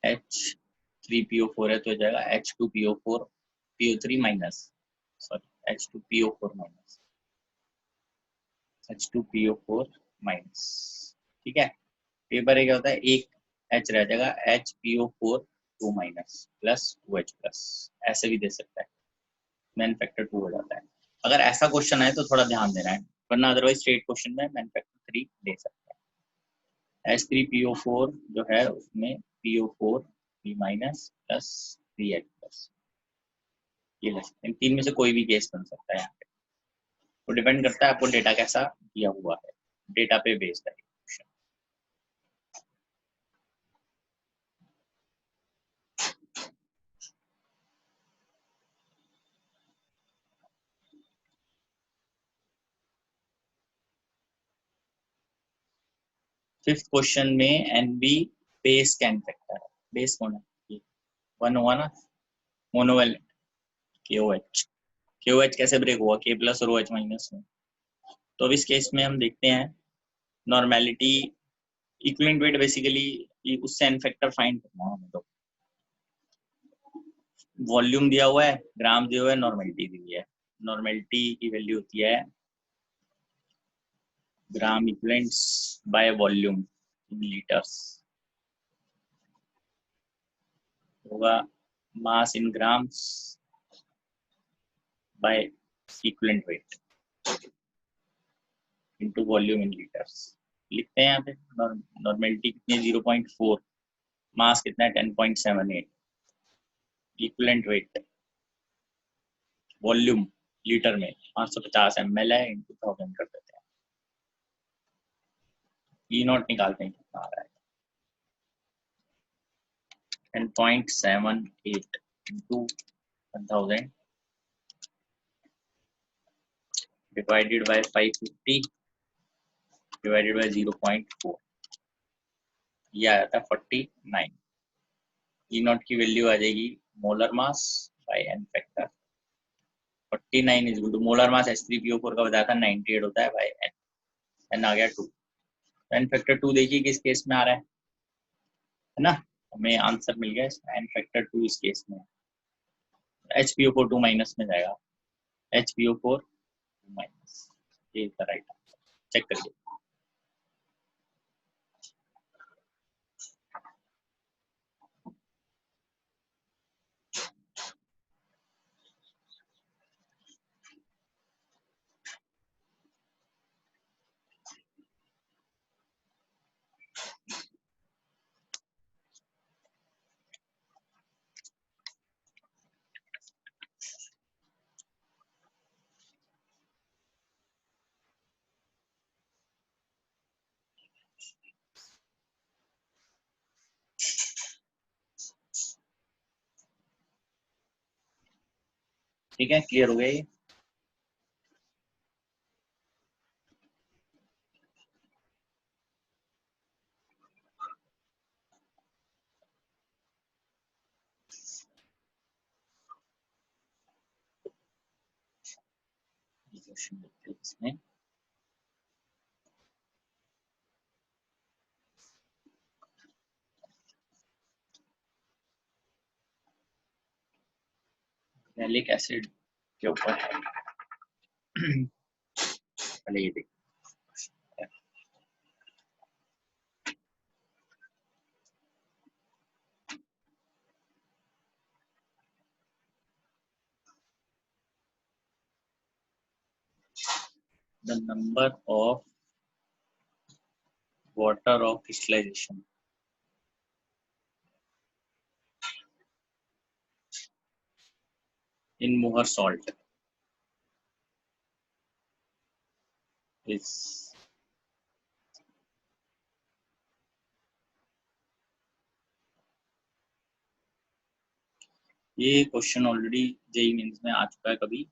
H3PO4 है तो हो जाएगा H2PO3 minus, sorry H2PO4 minus, H2PO4 minus, ठीक है। पेपर क्या होता है, एक H रह जाएगा HPO4 2 minus plus 2H plus, ऐसे भी दे सकता है, मैन फैक्टर 2 हो जाता है। अगर ऐसा क्वेश्चन है तो थोड़ा ध्यान देना है, वरना अदरवाइज स्ट्रेट क्वेश्चन में मैन फैक्टर 3 दे सकता है। H3PO4 जो है उसमें PO4 3 minus plus 3H plus, ये ले सकते हैं। तीन में से कोई भी केस बन सकता है यहाँ पे, तो डिपेंड करता है आपको डेटा कैसा दिया हुआ है, डेटा पे बेस्ड है क्वेश्चन। फिफ्थ क्वेश्चन में NB बेस स्कैन फैक्टर है, बेस कौन है, 1 हुआ ना, मोनोवेल KOH, KOH कैसे ब्रेक हुआ, K प्लस और OH माइनस में। तो अब इस केस में हम देखते हैं नॉर्मेलिटी इक्विवेलेंट वेट, बेसिकली उससे एन फैक्टर फाइंड करना है हमें। तो वॉल्यूम दिया हुआ है, ग्राम दिया हुआ है, नॉर्मेलिटी दी हुई है। नॉर्मेलिटी की वैल्यू होती है gram equivalents by volume in litres, होगा mass in grams by equivalent weight into volume in litres. लिखते हैं यहाँ पे नॉर्मेलिटी कितनी है 0.4, मास कितना है 10.78, इक्विवेलेंट वेट वॉल्यूम लीटर में 550 ml है, इंटू 1000 कर देते हैं। ई नॉट निकालते हैं कितना आ रहा है, 10.78 into 1000 divided by 550 divided by 0.4, ये आ जाता है 49। ई नॉट की वैल्यू आ जाएगी molar mass by n factor, 49 is equal to molar mass H3PO4 का बताया था 98 होता है बाय एन, एन आ गया 2। एन फैक्टर 2 देखिए किस केस में आ रहा है ना, हमें आंसर मिल गया इसका, एन फैक्टर 2 इस केस में HPO4 2 माइनस में जाएगा, HPO4 2 माइनस, ये राइट आंसर, चेक करिए। ठीक है, क्लियर हो गया ये। क्वेश्चन देखते हैं इसमें, मैलिक एसिड के ऊपर है। पहले ये देखते हैं, the number of water of crystallization in Mohr salt is ये क्वेश्चन ऑलरेडी जेई मेंस में आ चुका है कभी,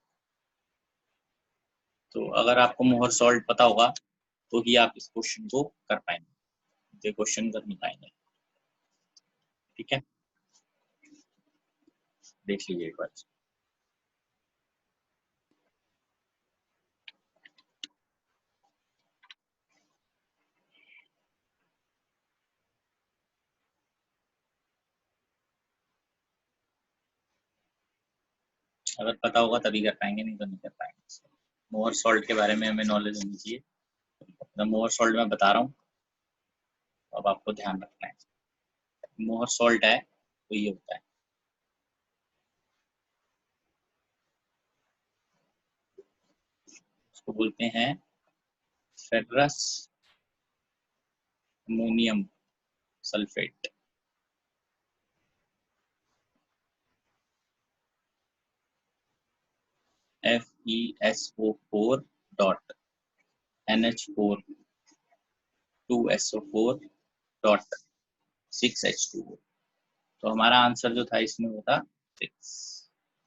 तो अगर आपको मोहर सॉल्ट पता होगा तो ही आप इस क्वेश्चन को कर पाएंगे, ये क्वेश्चन कर नहीं पाएंगे। ठीक है, देख लीजिए एक बार। अगर पता होगा तभी कर पाएंगे, नहीं तो नहीं कर पाएंगे। मोहर सॉल्ट के बारे में हमें नॉलेज होनी चाहिए। मोहर सॉल्ट मैं बता रहा हूँ, अब आपको ध्यान रखना है। मोहर सॉल्ट है तो ये होता है, उसको बोलते हैं ferrous ammonium sulphate. FeSO4 dot NH4 2SO4 dot 6H2O। तो हमारा आंसर जो था इसमें वो था 6।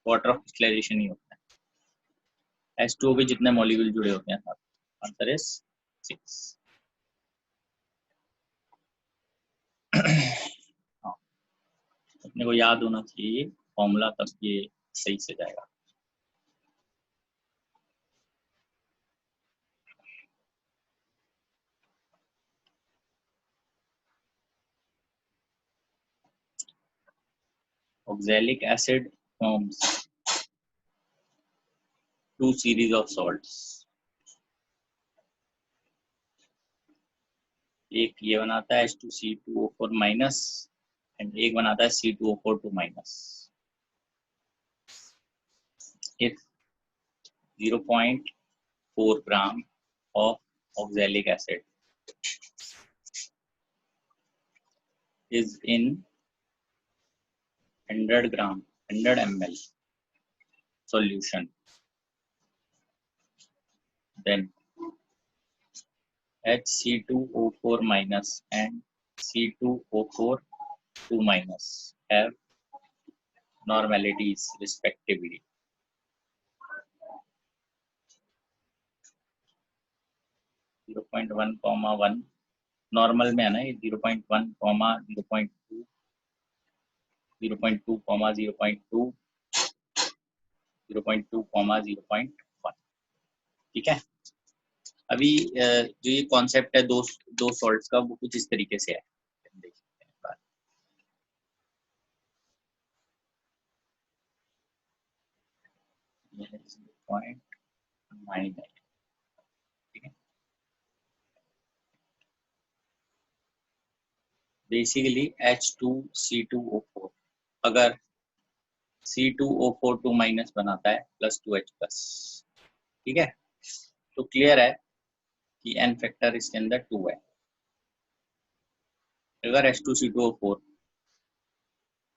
वाटर ऑफ क्रिस्टलाइजेशन ही होता है, H2O के जितने मॉलिक्यूल जुड़े होते हैं साथ, आंसर इज 6। हाँ, अपने को याद होना चाहिए फॉर्मूला, तब ये सही से जाएगा। Oxalic acid forms two series of salts। एक ये बनाता है H2C2O4 माइनस, एंड एक बनाता है C2O4 2 minus. If 0.4 gram of oxalic acid is in 100 ml solution, then HC2O4 minus and C2O4 2 minus have normalities respectively। 0.1, normal में है ना ये, 0.1, 0.2, 0.2, 0.2, 0.2, 0.1। ठीक है, अभी जो ये कॉन्सेप्ट है दो सॉल्ट्स का, वो कुछ इस तरीके से है। देख सकते हैं बात। ये 0.9 है, ठीक है। बेसिकली H2C2O4 अगर C2O4 2 माइनस बनाता है प्लस 2H प्लस, ठीक है, तो क्लियर है कि एन फैक्टर इसके अंदर 2 है। अगर H2C2O4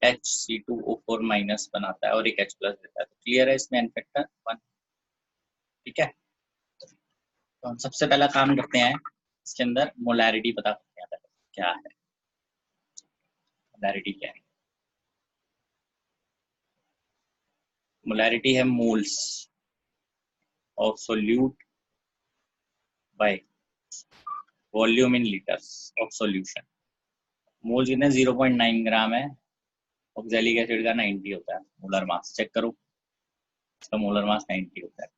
HC2O4 माइनस बनाता है और एक H प्लस देता है, तो क्लियर है इसमें एन फैक्टर 1। ठीक है, तो हम सबसे पहला काम करते हैं, इसके अंदर मोलैरिटी पता करते हैं पहले क्या है। मोलैरिटी क्या है? मोलैरिटी है moles of solute by volume in litres of solution. Moles कितने 0.9 ग्राम है, ऑक्सैलिक एसिड का 90 होता है मोलर मास। चेक करो, इसका मोलर मास 90 होता है।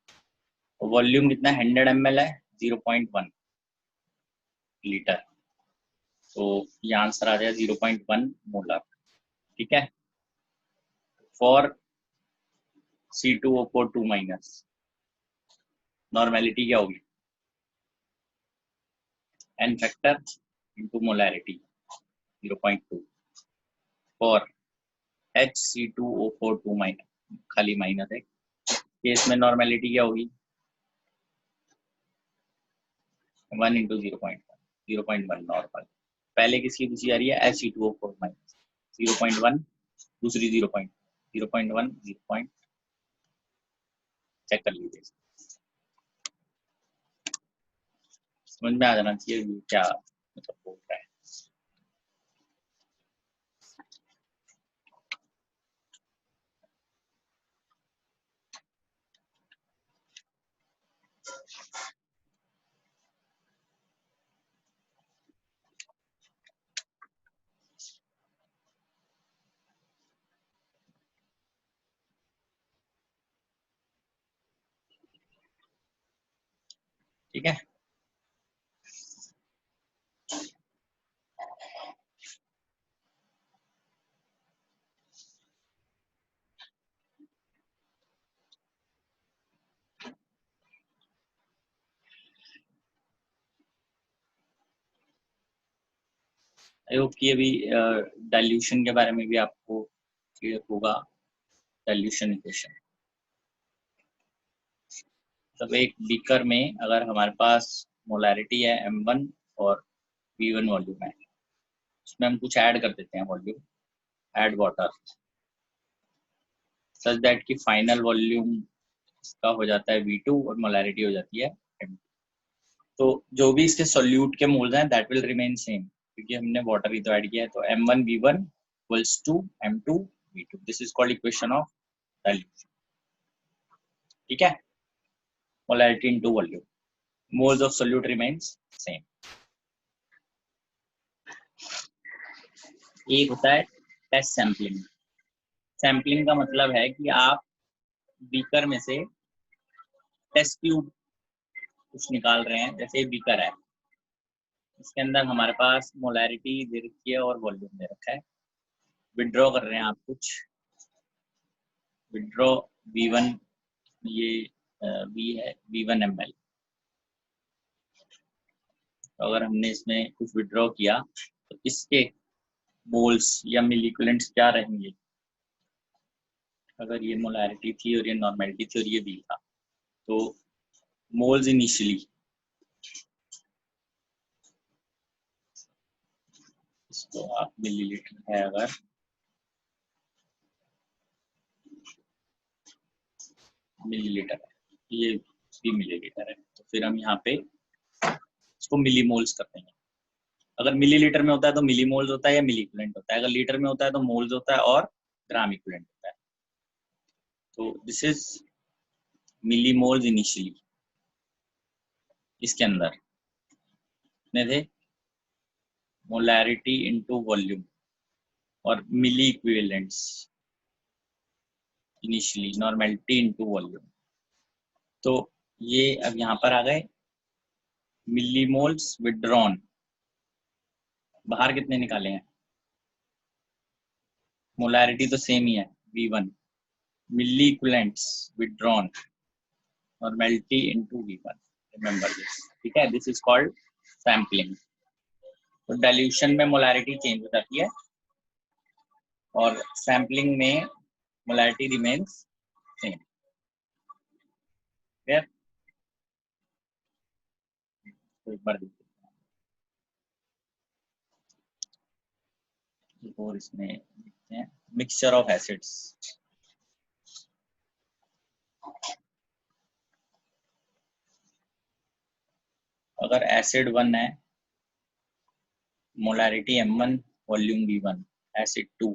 तो वॉल्यूम कितना 100 ml है, 0.1 लीटर। तो ये आंसर आ जाएगा 0.1 मोलर। ठीक है, फॉर C2O4 2 माइनस नॉर्मेलिटी क्या होगी, n factor into molarity 0.2 for HC2O4 2 minus, खाली माइनस है, केस में नॉर्मेलिटी क्या होगी 1 इंटू 0.1 नॉर्मल। पहले किसकी पूछी जा रही है, HC2O4 माइनस 0.1, दूसरी 0.1, 0.1, 0.1। चेक कर लीजिए, समझ में आ जाना चाहिए ये क्या मतलब बोल रहा है। ठीक है, आई होप कि अभी डाइल्यूशन के बारे में भी आपको क्लियर होगा। डाइल्यूशन इक्वेशन मतलब एक बीकर में अगर हमारे पास मोलैरिटी है m1 और v1 वॉल्यूम है, उसमें हम कुछ ऐड कर देते हैं volume, add water, such that कि फाइनल वॉल्यूम इसका हो जाता है v2 और मोलैरिटी हो जाती है m2। तो जो भी इसके सोल्यूट के मोल्स हैं दैट विल रिमेन सेम, क्योंकि हमने वाटर ही तो ऐड किया है। तो m1 v1 equals to m2 v2, this is called equation of dilution. ठीक है, molarity into volume, moles of solute remains same. एक होता है टेस्ट सैम्पलिंग। सैम्पलिंग का मतलब है कि आप बीकर में से टेस्ट ट्यूब कुछ निकाल रहे हैं, जैसे बीकर है, इसके अंदर हमारे पास मोलैरिटी दे रखी है और वॉल्यूम दे रखा है, विड्रॉ कर रहे हैं आप कुछ, विड्रॉ v1, ये v है v1 ml। तो अगर हमने इसमें कुछ विड्रॉ किया तो इसके मोल्स या मिलीक्यूलेंट्स क्या रहेंगे, अगर ये मोलैरिटी थी और ये नॉर्मेलिटी थी और ये v था, तो मोल्स इनिशियली, इसको आप मिलीलीटर है, अगर मिलीलीटर है, ये भी मिलीलीटर है, तो फिर हम यहाँ पे इसको मिलीमोल्स करते हैं। अगर मिलीलीटर में होता है तो मिलीमोल्स होता है या मिलीक्यूलेंट होता है, अगर लीटर में होता है तो मोल्स होता है और ग्राम इक्विवेलेंट होता है। तो दिस इज मिलीमोल्स इनिशियली। इसके अंदर कितने थे, मोलैरिटी इनटू वॉल्यूम और milliequivalents initially, normality into volume. तो ये अब यहाँ पर आ गए मिलीमोल्स विड्रॉन, बाहर कितने निकाले हैं, मोलैरिटी तो सेम ही है v1, milliequivalents withdrawn, normality into v1, remember this. ठीक है, दिस इज कॉल्ड सैम्पलिंग। तो डाइल्यूशन में मोलैरिटी चेंज हो जाती है और सैम्पलिंग में मोलैरिटी रिमेन्स सेम। क्लियर? तो एक बार देखते हैं और इसमें देखते हैं मिक्सचर ऑफ एसिड्स। अगर एसिड 1 है, molarity m1 volume v1, acid 2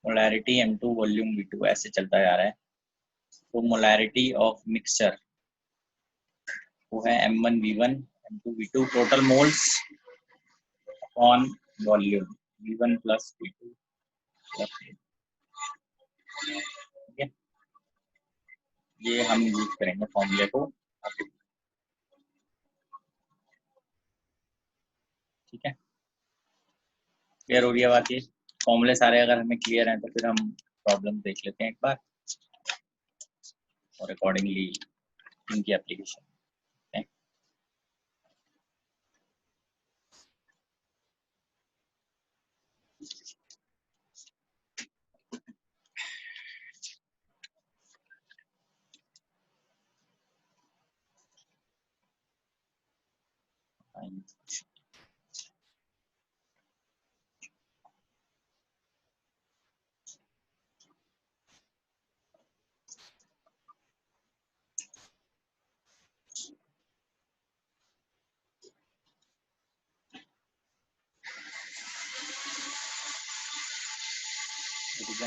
molarity m2 volume v2, ऐसे चलता जा रहा है। तो मोलैरिटी ऑफ मिक्सचर वो है m1 v1 m2 v2, total moles on volume v1 plus v2 plus. ठीक है, ये हम यूज करेंगे फॉर्मूले को। ठीक है, क्लियर हो रही है बात? ये फॉर्मूले सारे अगर हमें क्लियर हैं तो फिर हम प्रॉब्लम देख लेते हैं एक बार और अकॉर्डिंगली इनकी application.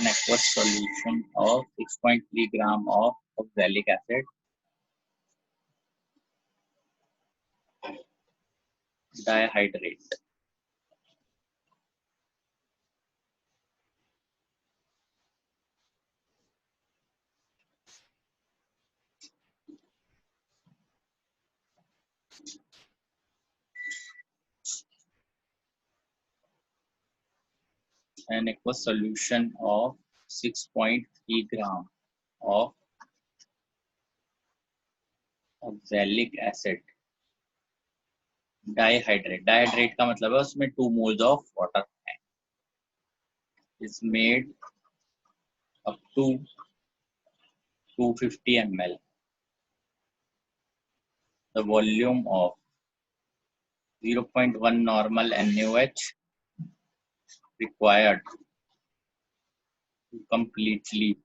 an aqueous solution of 6.3 gram of oxalic acid dihydrate. An aqueous solution of 6.3 gram of oxalic acid dihydrate. Dihydrate का मतलब है उसमें 2 moles of water है. Is made up to 250 ml. The volume of 0.1 normal NaOH required to completely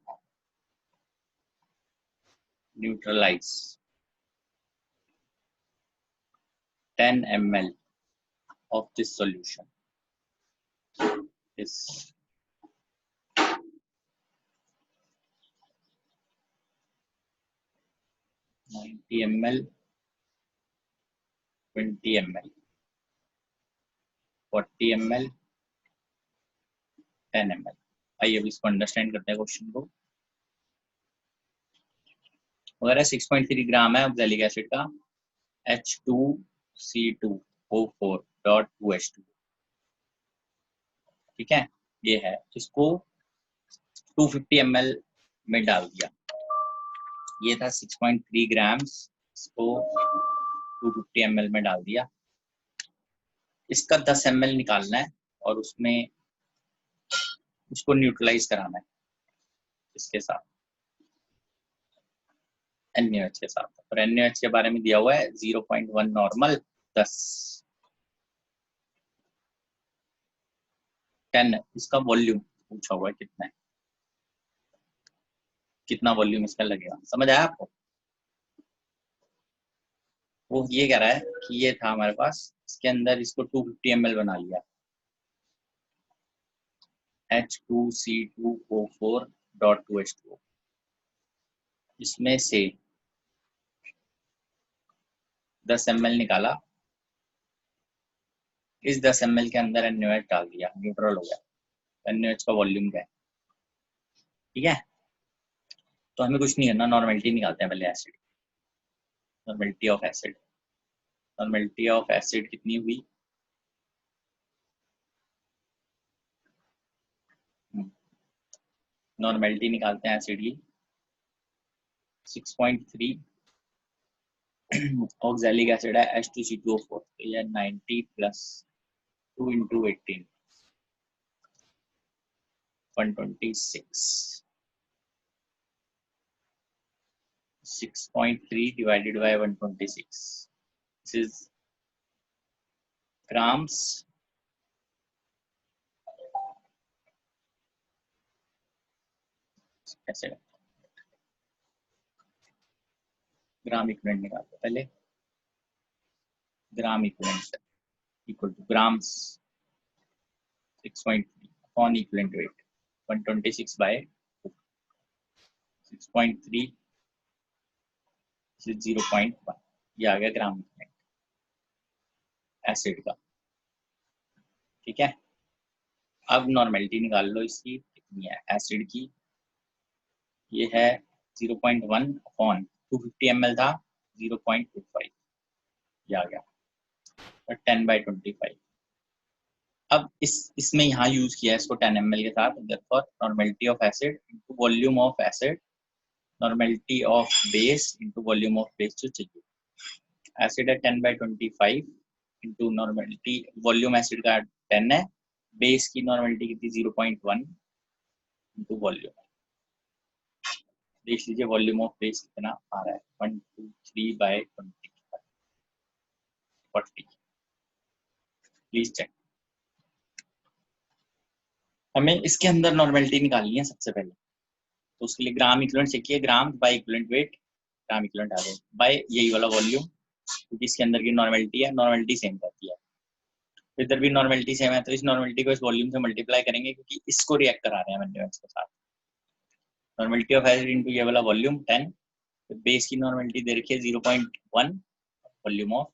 neutralize 10 ml of this solution is 90 ml, 20 ml, 40 ml, 10 ml. आइए अब इसको understand करते हैं क्वेश्चन को. अगर 6.3 ग्राम है ऑक्सैलिक एसिड का H2C2O4.2H2, ठीक है, ये है. इसको 250 ml में डाल दिया. ये था 6.3 ग्राम्स, इसको 250 ml में डाल दिया. इसका 10 ml निकालना है और उसमें उसको न्यूट्रलाइज कराना है इसके साथ, NaOH के साथ. और NaOH के बारे में दिया हुआ है 0.1 नॉर्मल 10 10. इसका वॉल्यूम पूछा हुआ है कितना है, कितना वॉल्यूम इसका लगेगा. समझ आया आपको? वो ये कह रहा है कि ये था हमारे पास, इसके अंदर इसको 250 ml बना लिया. H2C2O4.2H2, इसमें से 10 ml निकाला. इस 10 ml के अंदर NaOH डाल दिया, न्यूट्रल हो गया. NaOH का वॉल्यूम क्या है, ठीक है. तो हमें कुछ नहीं करना, नॉर्मेलिटी निकालते हैं पहले acid. Normality of acid, normality of acid कितनी हुई, नॉर्मेलिटी निकालते हैं एसिड की. 6.3 ऑक्सैलिक एसिड है H2C2O4, तो ये 90 plus 2 into 18 126. 6.3 divided by 126. This is grams ऐसे ग्राम इक्विवेलेंट निकालते पहले. Gram equivalent equal two grams 6.3 upon equivalent weight 126 by 6.3 0.1. ये आ गया ग्राम इक्विवेलेंट एसिड का, ठीक है. अब नॉर्मेलिटी निकाल लो इसकी कितनी है एसिड की. ये है 0.1 अपॉन 250 ml था 0.25, ये आ गया. और 10 by 25. अब इसमें यहाँ यूज किया है इसको 10 ml के साथ. therefore normality of acid into volume of acid, normality of base into volume of base जो चाहिए. एसिड है 10 by 25 into normality, volume acid का 10 है, बेस की नॉर्मेलिटी कितनी 0.1 इनटू वॉल्यूम. देख लीजिए वॉल्यूम ऑफ बेस कितना आ रहा है 123 by 25 40. Please check. हमें इसके अंदर नॉर्मेलिटी निकालनी है सबसे पहले, तो उसके लिए ग्राम इक्विवेलेंट चेक किए. Gram by equivalent weight, gram equivalent आ गया बाय यही वाला वॉल्यूम, क्योंकि इसके अंदर की नॉर्मेलिटी है, नॉर्मेलिटी सेम रहती है. इधर भी नॉर्मेलिटी सेम है, तो इस नॉर्मेलिटी को इस वॉल्यूम से मल्टीप्लाई करेंगे क्योंकि इसको रिएक्ट करा रहे हैं मैंने के साथ। नॉर्मेलिटी ऑफ एसिड इनटू ये वाला वॉल्यूम 10, तो बेस की नॉर्मेलिटी दे रखी है 0.1, वॉल्यूम ऑफ।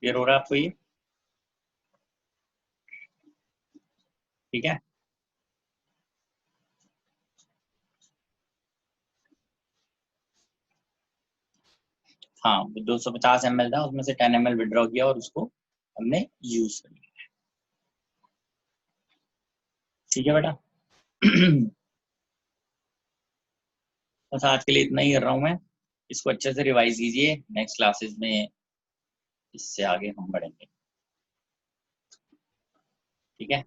क्लियर हो रहा है आपको ये? ठीक है, हाँ 250 ml था, उसमें से 10 ml विड्रॉ किया और उसको हमने यूज कर लिया। ठीक है बेटा। बस आज के लिए इतना ही कर रहा हूँ मैं, इसको अच्छे से रिवाइज कीजिए, नेक्स्ट क्लासेस में इससे आगे हम बढ़ेंगे। ठीक है।